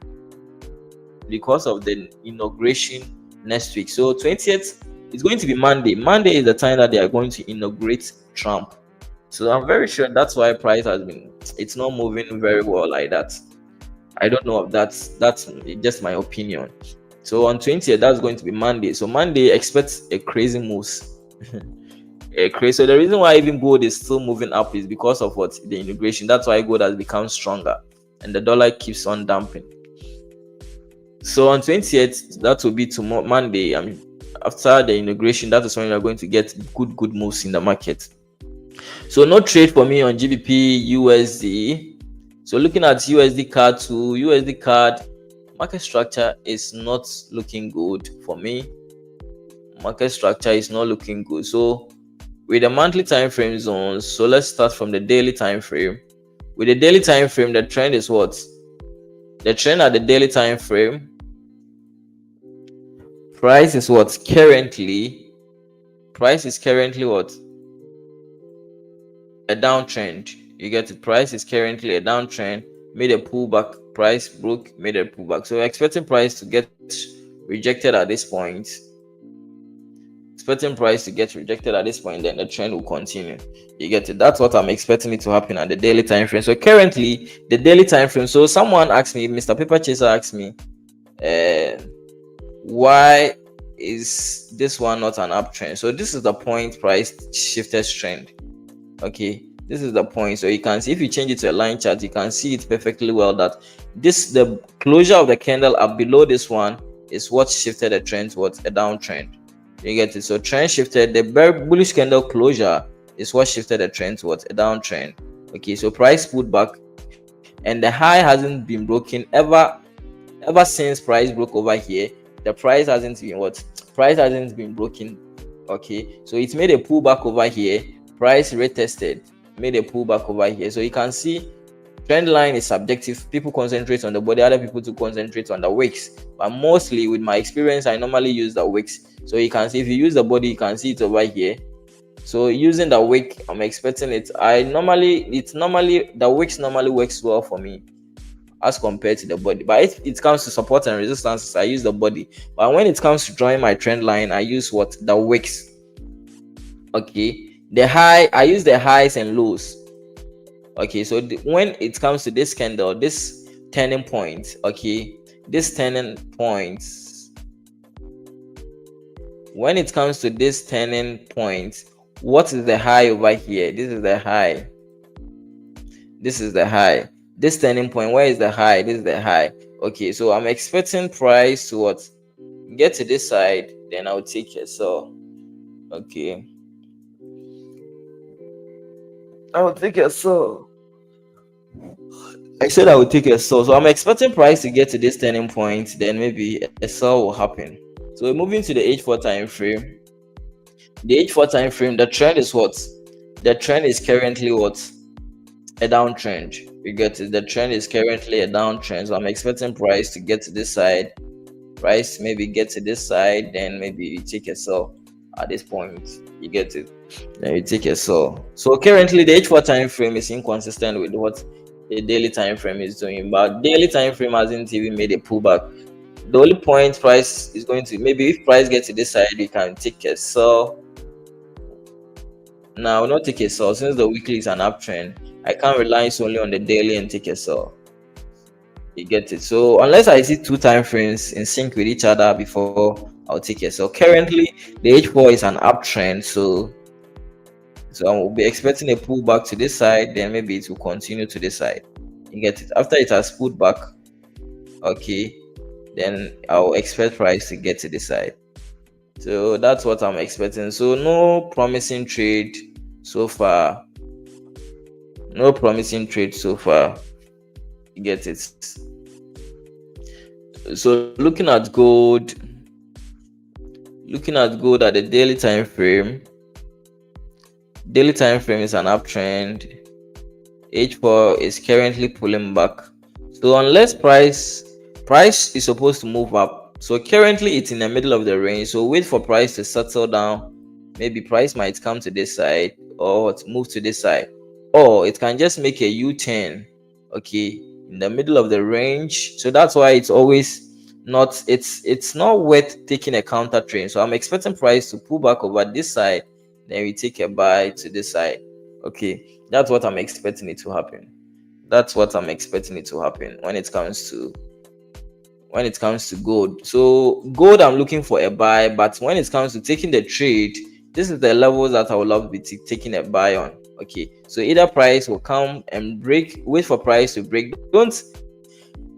because of the inauguration next week. So 20th is going to be Monday. Monday is the time that they are going to inaugurate Trump. So I'm very sure that's why price has been, it's not moving very well like that. I don't know if that's just my opinion. So on 20th, that's going to be Monday. So Monday, expect a crazy moves. So the reason why even gold is still moving up is because of what the inauguration. That's why gold has become stronger and the dollar keeps on dumping. So on 20th, that will be tomorrow, Monday. After the inauguration, that is when you are going to get good moves in the market. So no trade for me on GBP USD. So looking at USD card to USD card, market structure is not looking good for me. Market structure is not looking good. So with the monthly time frame zones, so let's start from the daily time frame. With the daily time frame, the trend is what? The trend at the daily time frame, price is what? Price is currently what? A downtrend. You get it? Price is currently a downtrend, made a pullback, price broke, made a pullback. So we're expecting price to get rejected at this point. Then the trend will continue. You get it? That's what I'm expecting it to happen at the daily time frame. So currently the daily time frame, so someone asked me, Mr. Paper Chaser asked me, why is this one not an uptrend? So this is the point price shifted trend. Okay, this is the point. So you can see, if you change it to a line chart, you can see it perfectly well that the closure of the candle up below this one is what shifted the trend towards a downtrend. You get it? So trend shifted, the bullish candle closure is what shifted the trend towards a downtrend. Okay, so price pulled back and the high hasn't been broken ever since price broke over here. The price hasn't been broken. Okay, so it made a pullback over here, price retested, made a pullback over here. So you can see trend line is subjective. People concentrate on the body, other people to concentrate on the wicks, but mostly with my experience I normally use the wicks. So you can see, if you use the body, you can see it over here. So using the wick, I'm expecting it. The wicks normally works well for me as compared to the body, but if it comes to support and resistance, I use the body. But when it comes to drawing my trend line, I use what? The wicks. Okay, I use the highs and lows. Okay, so when it comes to this candle, this turning point, okay, this turning point, when it comes to this turning point, what is the high over here? This is the high. This turning point, where is the high? This is the high. Okay, so I'm expecting price to what? Get to this side, then I'll take it. So okay, I'll take a sell. I said I would take a sell. So I'm expecting price to get to this turning point, then maybe a sell will happen. So we're moving to the H4 time frame. The H4 time frame, the trend is what? The trend is currently what? A downtrend. You get it? The trend is currently a downtrend. So I'm expecting price to get to this side. Price maybe get to this side, then maybe you take a sell at this point. You get it? Then you take a sell. So currently the H4 time frame is inconsistent with what the daily time frame is doing, but daily time frame hasn't even made a pullback. The only point price is going to, maybe if price gets to this side, you can take a sell. Now, I will not take a sell since the weekly is an uptrend. I can't rely solely on the daily and take a sell. You get it? So unless I see two time frames in sync with each other before I'll take a sell. Currently the H4 is an uptrend, so I will be expecting a pullback to this side, then maybe it will continue to this side. You get it? After it has pulled back, okay, then I'll expect price to get to this side. So that's what I'm expecting. So no promising trade so far. You get it? So looking at gold at the daily time frame is an uptrend. H4 is currently pulling back. So unless price is supposed to move up, so currently it's in the middle of the range, so wait for price to settle down. Maybe price might come to this side or move to this side, or it can just make a U-turn, okay, in the middle of the range. So that's why it's always not, it's not worth taking a counter trade. So I'm expecting price to pull back over this side, then we take a buy to this side. Okay, that's what I'm expecting it to happen. That's what I'm expecting it to happen when it comes to gold. So gold, I'm looking for a buy, but when it comes to taking the trade, this is the levels that I would love to be taking a buy on. Okay, so either price will come and break, wait for price to break. Don't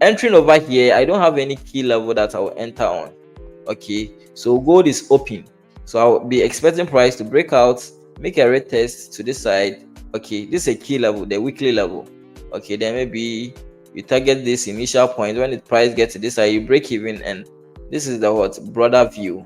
entering over here, I don't have any key level that I will enter on. Okay, so gold is open, so I'll be expecting price to break out, make a retest to this side. Okay, this is a key level, the weekly level. Okay, then maybe you target this initial point. When the price gets to this side, you break even, and this is the broader view.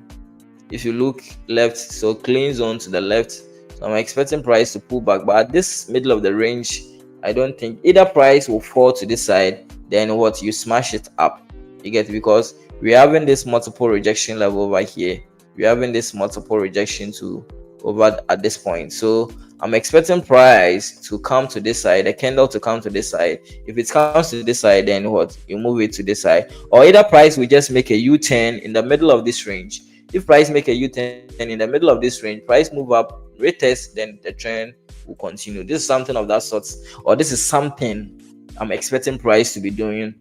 If you look left, so clean zone to the left, so I'm expecting price to pull back, but at this middle of the range, I don't think either price will fall to this side, then you smash it up. You get it? Because we're having this multiple rejection level over here, we're having this multiple rejection to over at this point. So I'm expecting price to come to this side, the candle to come to this side. If it comes to this side, then you move it to this side, or either price will just make a U-turn in the middle of this range. If price make a U-turn in the middle of this range, price move up, retest, then the trend will continue. This is something of that sort, or this is something I'm expecting price to be doing.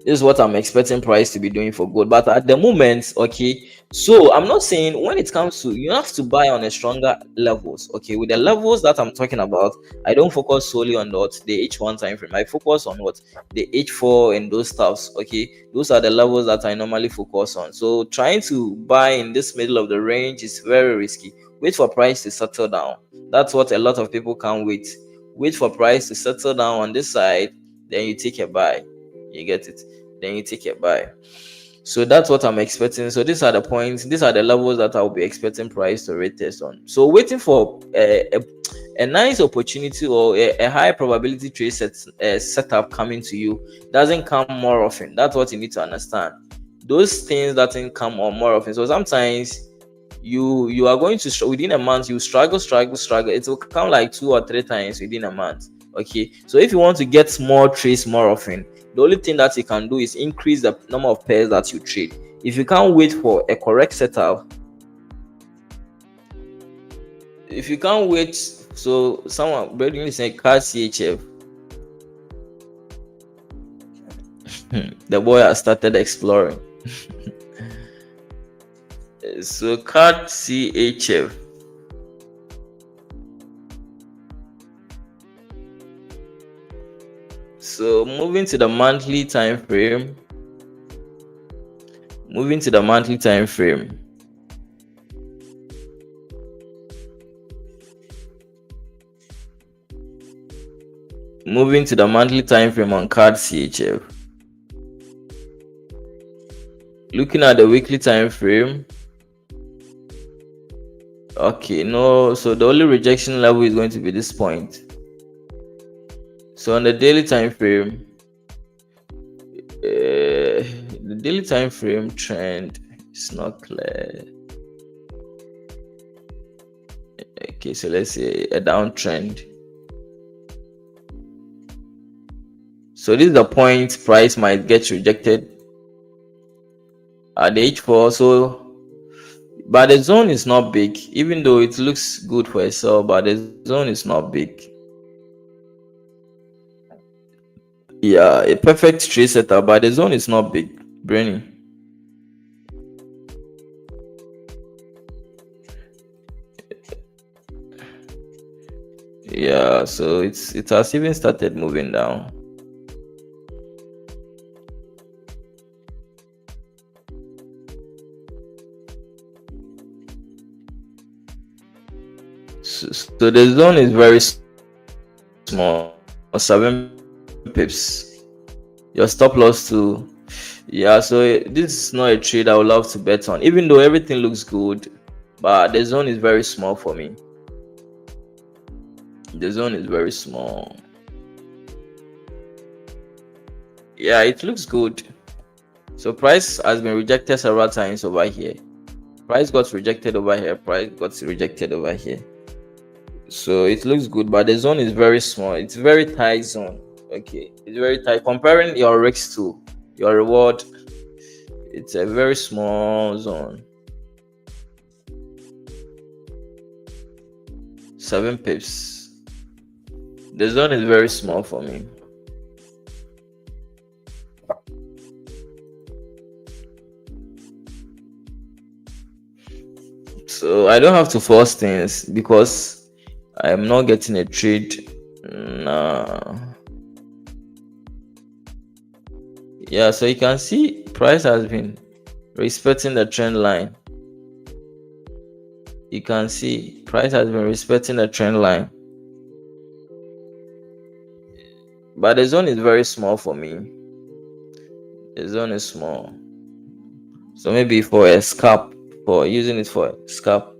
This is what I'm expecting price to be doing for gold. But at the moment, okay, so I'm not saying when it comes to, you have to buy on a stronger levels. Okay, with the levels that I'm talking about, I don't focus solely on the H1 time frame. I focus on the H4 and those stuffs. Okay, those are the levels that I normally focus on. So trying to buy in this middle of the range is very risky. Wait for price to settle down. That's what a lot of people can't wait. Wait for price to settle down on this side, then you take a buy. You get it? Then you take a buy. So that's what I'm expecting. So these are the points, these are the levels that I'll be expecting price to retest on. So waiting for a nice opportunity or a high probability trade setup coming to you doesn't come more often. That's what you need to understand. Those things doesn't come on more often. So sometimes you are going to within a month, you struggle. It will come like 2 or 3 times within a month. Okay, so if you want to get more trades more often, the only thing that you can do is increase the number of pairs that you trade. If you can't wait for a correct setup, if you can't wait, so someone Bradley is saying card CHF. The boy has started exploring. So card CHF. So moving to the monthly time frame. Moving to the monthly time frame. Moving to the monthly time frame on card CHF. Looking at the weekly time frame. Okay, no, so the only rejection level is going to be this point. So on the daily time frame, the daily time frame trend is not clear. Okay, so let's say a downtrend. So this is the point price might get rejected at the H4. So but the zone is not big, even though it looks good for a sell, but the zone is not big. Yeah, a perfect trade setup, but the zone is not big, Brainy. Yeah, so it has even started moving down. So the zone is very small, 7 pips. Your stop loss to, yeah, so this is not a trade I would love to bet on, even though everything looks good, but the zone is very small for me. The zone is very small. Yeah, it looks good. So price has been rejected several times over here. Price got rejected over here. Price got rejected over here. So it looks good, but the zone is very small. It's very tight zone. Okay, it's very tight. Comparing your risks to your reward, it's a very small zone. 7 pips. The zone is very small for me. So I don't have to force things because I am not getting a trade. Nah. Yeah, so you can see price has been respecting the trend line. You can see price has been respecting the trend line. But the zone is very small for me. The zone is small. So maybe for a scalp, for using it for a scalp.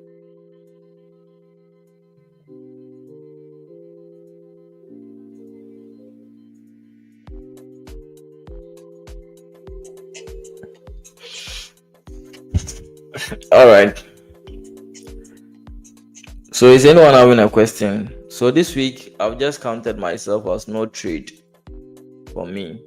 All right. So is anyone having a question? So this week I've just counted myself as no trade for me.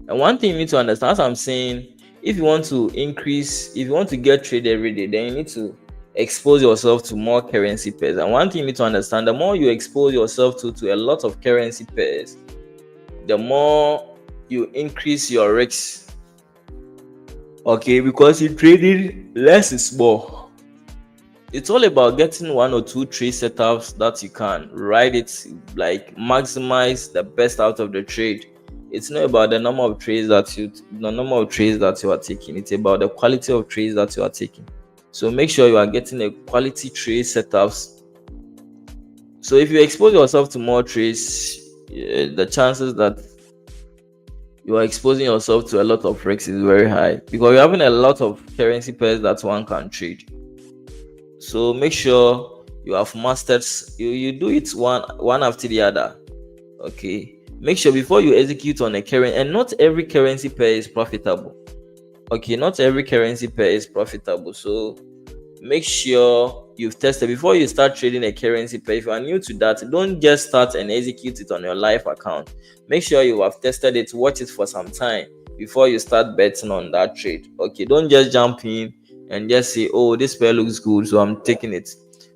And one thing you need to understand, as I'm saying, if you want to increase, if you want to get trade every day, then you need to expose yourself to more currency pairs. And one thing you need to understand, the more you expose yourself to a lot of currency pairs, the more you increase your risks. Okay, because in trading, less is more. It's all about getting one or two trade setups that you can ride it, like maximize the best out of the trade. It's not about the number of trades that you are taking. It's about the quality of trades that you are taking. So make sure you are getting a quality trade setups. So if you expose yourself to more trades, the chances that you are exposing yourself to a lot of risks is very high because you're having a lot of currency pairs that one can trade. So make sure you have mastered, you do it one after the other. Okay, make sure before you execute on a currency, and not every currency pair is profitable. Okay, not every currency pair is profitable. So make sure you've tested before you start trading a currency pair. If you are new to that, don't just start and execute it on your live account. Make sure you have tested it, watch it for some time before you start betting on that trade. Okay, don't just jump in and just say, oh, this pair looks good, so I'm taking it.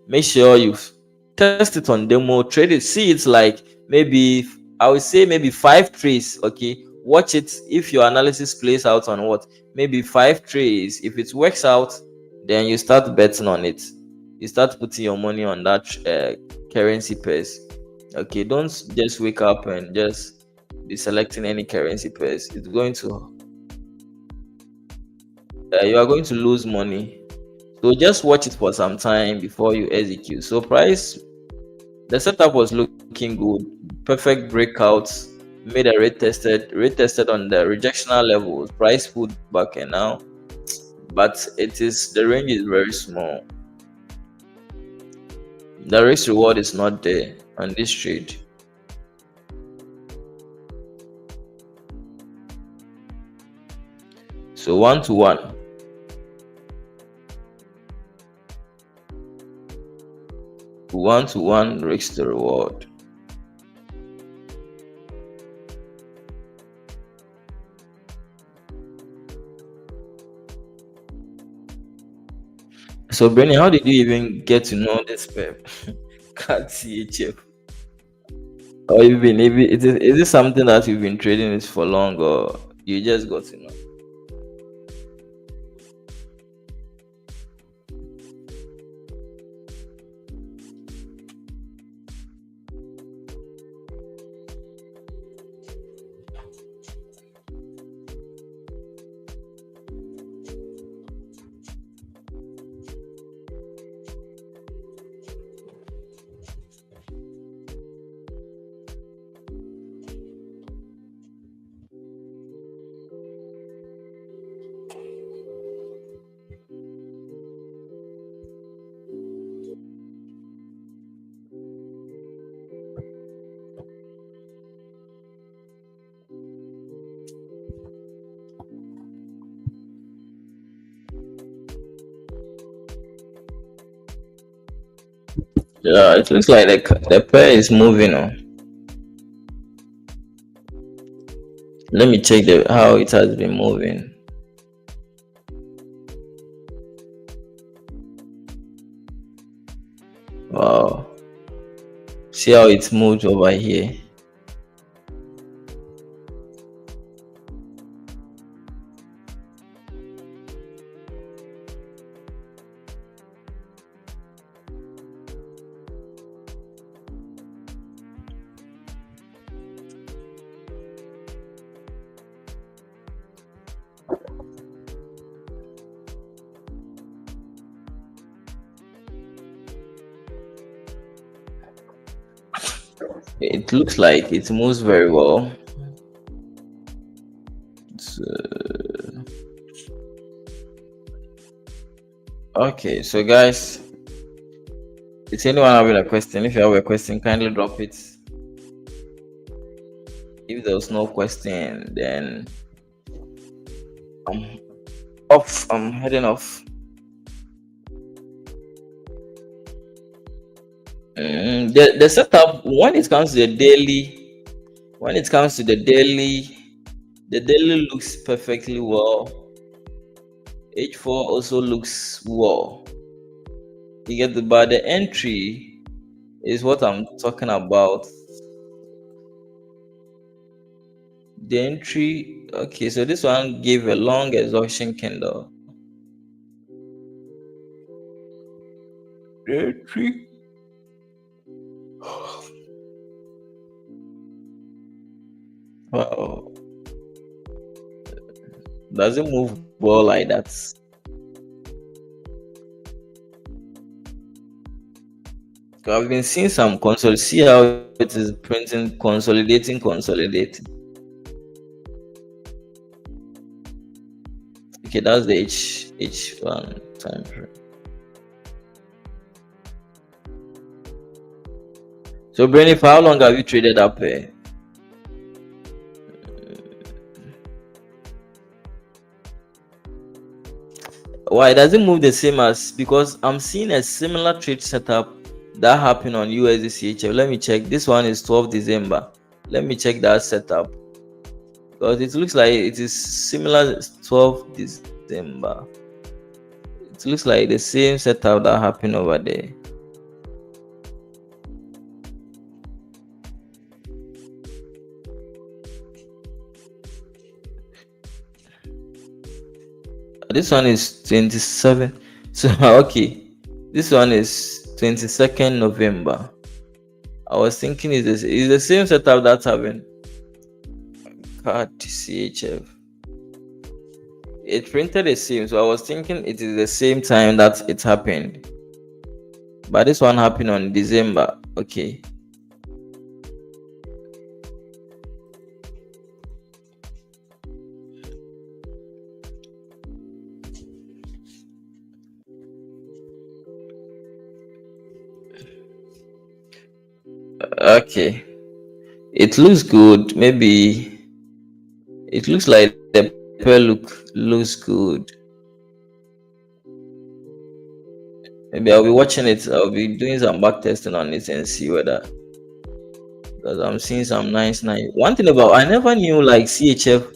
Make sure you've test it on demo, trade it, see it's like maybe, I would say maybe 5 trades. Okay, watch it. If your analysis plays out on what, maybe 5 trades, if it works out, then you start betting on it. You start putting your money on that currency pairs. Okay, don't just wake up and just be selecting any currency pairs. It's going to you are going to lose money. So just watch it for some time before you execute. So price, the setup was looking good, perfect breakouts, made a rate tested on the rejectional levels, price pulled back and now, but it is, the range is very small. The risk reward is not there on this trade. So 1 to 1, 1 to 1 risk to reward. So Benny, how did you even get to know this pep? Can't see it. Or you've been, is this something that you've been trading this for long, or you just got to know? Yeah, it looks like the pair is moving on. Let me check the how it has been moving. Wow. See how it's moved over here. It looks like it moves very well. So, okay, so guys, is anyone having a question? If you have a question, kindly drop it. If there's no question, then I'm off. I'm heading off. The setup when it comes to the daily, when it comes to the daily looks perfectly well. H4 also looks well. You get the but the entry is what I'm talking about. The entry, okay, so this one gave a long exhaustion candle. The entry, wow, doesn't move well like that. I've been seeing some console. See how it is printing, consolidating. Okay, that's the H1 time frame. So, Brainy, for how long have you traded up here? Why does it move the same as? Because I'm seeing a similar trade setup that happened on USD Let me check. This one is 12 December. Let me check that setup because it looks like it is similar 12 December. It looks like the same setup that happened over there. This one is 27. So okay, this one is 22nd November. I was thinking is the same setup that's having card CHF. It printed the same, so I was thinking it is the same time that it happened. But this one happened on December. Okay. Okay. It looks good. Maybe it looks like the pair looks good. Maybe I'll be watching it. I'll be doing some back testing on it and see whether, because I'm seeing some nice. One thing about I never knew like CHF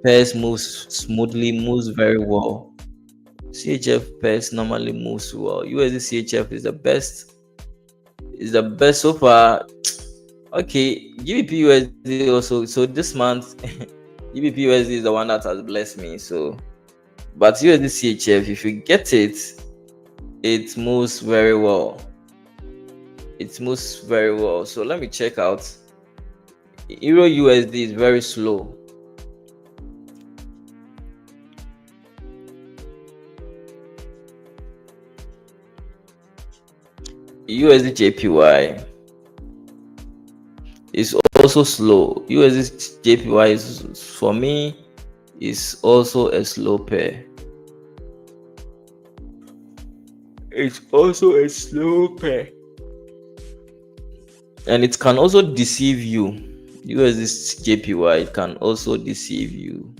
pairs moves smoothly, moves very well. CHF pairs normally moves well. USD CHF is the best. Is the best so far. Okay, GBP USD also. So this month, GBP USD is the one that has blessed me. So, but USD CHF, if you get it, it moves very well. It moves very well. So let me check out. Euro USD is very slow. USD JPY is also slow. USD JPY is for me is also a slow pair. It's also a slow pair. And it can also deceive you. USD JPY can also deceive you.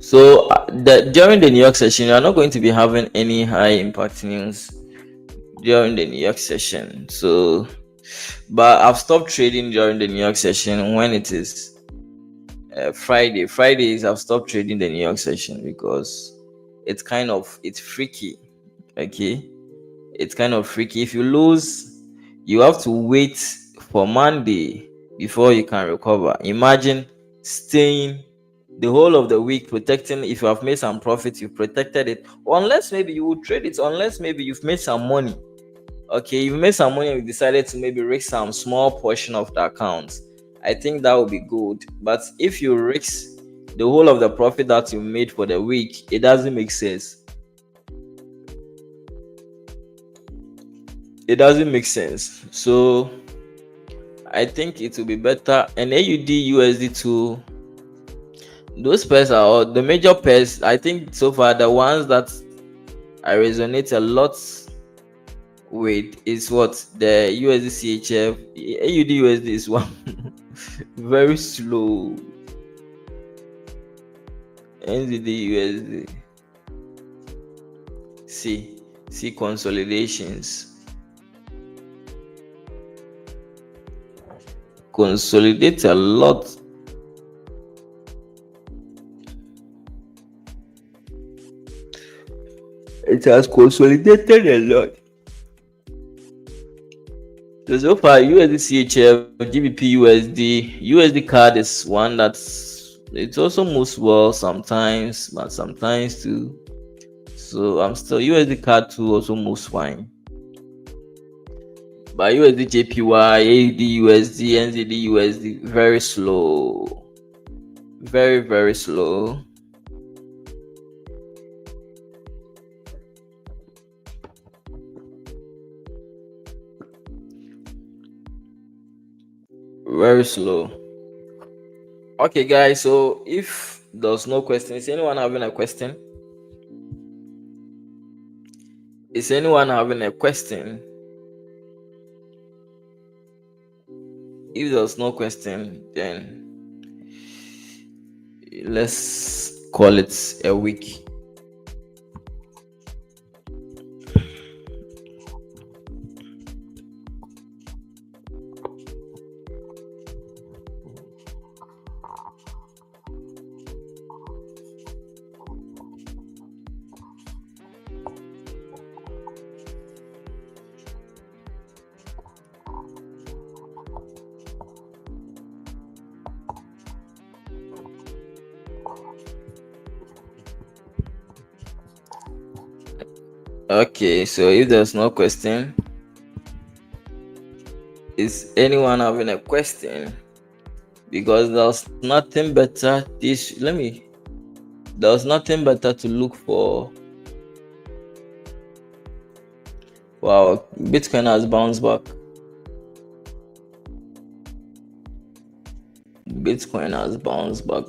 So during the New York session, you are not going to be having any high impact news during the New York session. So, but I've stopped trading during the New York session when it is Friday. Fridays I've stopped trading the New York session because it's freaky. Okay, it's kind of freaky. If you lose, you have to wait for Monday before you can recover. Imagine staying the whole of the week protecting. If you have made some profit, you protected it, unless maybe you will trade it, unless maybe you've made some money. Okay, you've made some money and you decided to maybe risk some small portion of the account. I think that would be good. But if you risk the whole of the profit that you made for the week, it doesn't make sense. It doesn't make sense. So I think it will be better. And AUD USD too, those pairs are all the major pairs. I think so far the ones that I resonate a lot with is what the USD CHF. AUD USD is one very slow. NZD USD, see consolidations, consolidate a lot. It has consolidated a lot. So far, USD CHF, GBP USD card is one that's it also moves well sometimes, but sometimes too. So I'm still USD card too also moves fine. But USD JPY, AUD USD, NZD USD very slow, very slow. Very slow. Okay, guys. So if there's no question, is anyone having a question? Is anyone having a question? If there's no question, then let's call it a week. Okay, so if there's no question, is anyone having a question? Because there's nothing better there's nothing better to look for. Wow, Bitcoin has bounced back. Bitcoin has bounced back.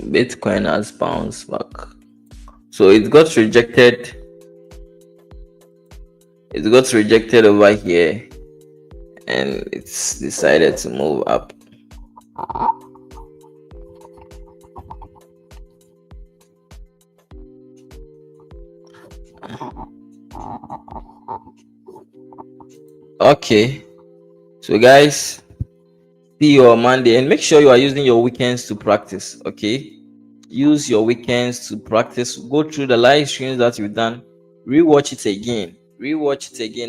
Bitcoin has bounced back. So it got rejected. It got rejected over here, and it's decided to move up. Okay, so guys, see you on Monday, and make sure you are using your weekends to practice. Okay, use your weekends to practice. Go through the live streams that you've done, rewatch it again.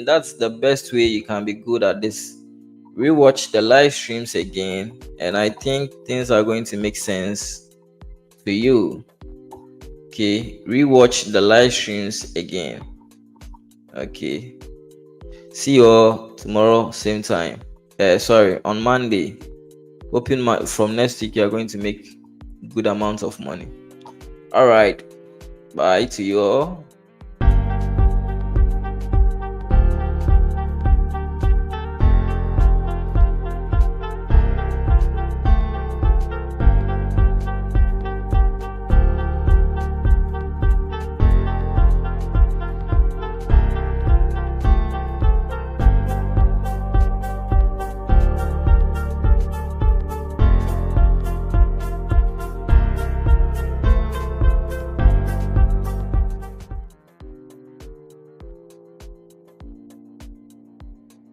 That's the best way you can be good at this. Rewatch the live streams again, and I think things are going to make sense to you. Okay, rewatch the live streams again. Okay, see you all tomorrow same time. On Monday. Hoping from next week you are going to make good amounts of money. All right, bye to you all.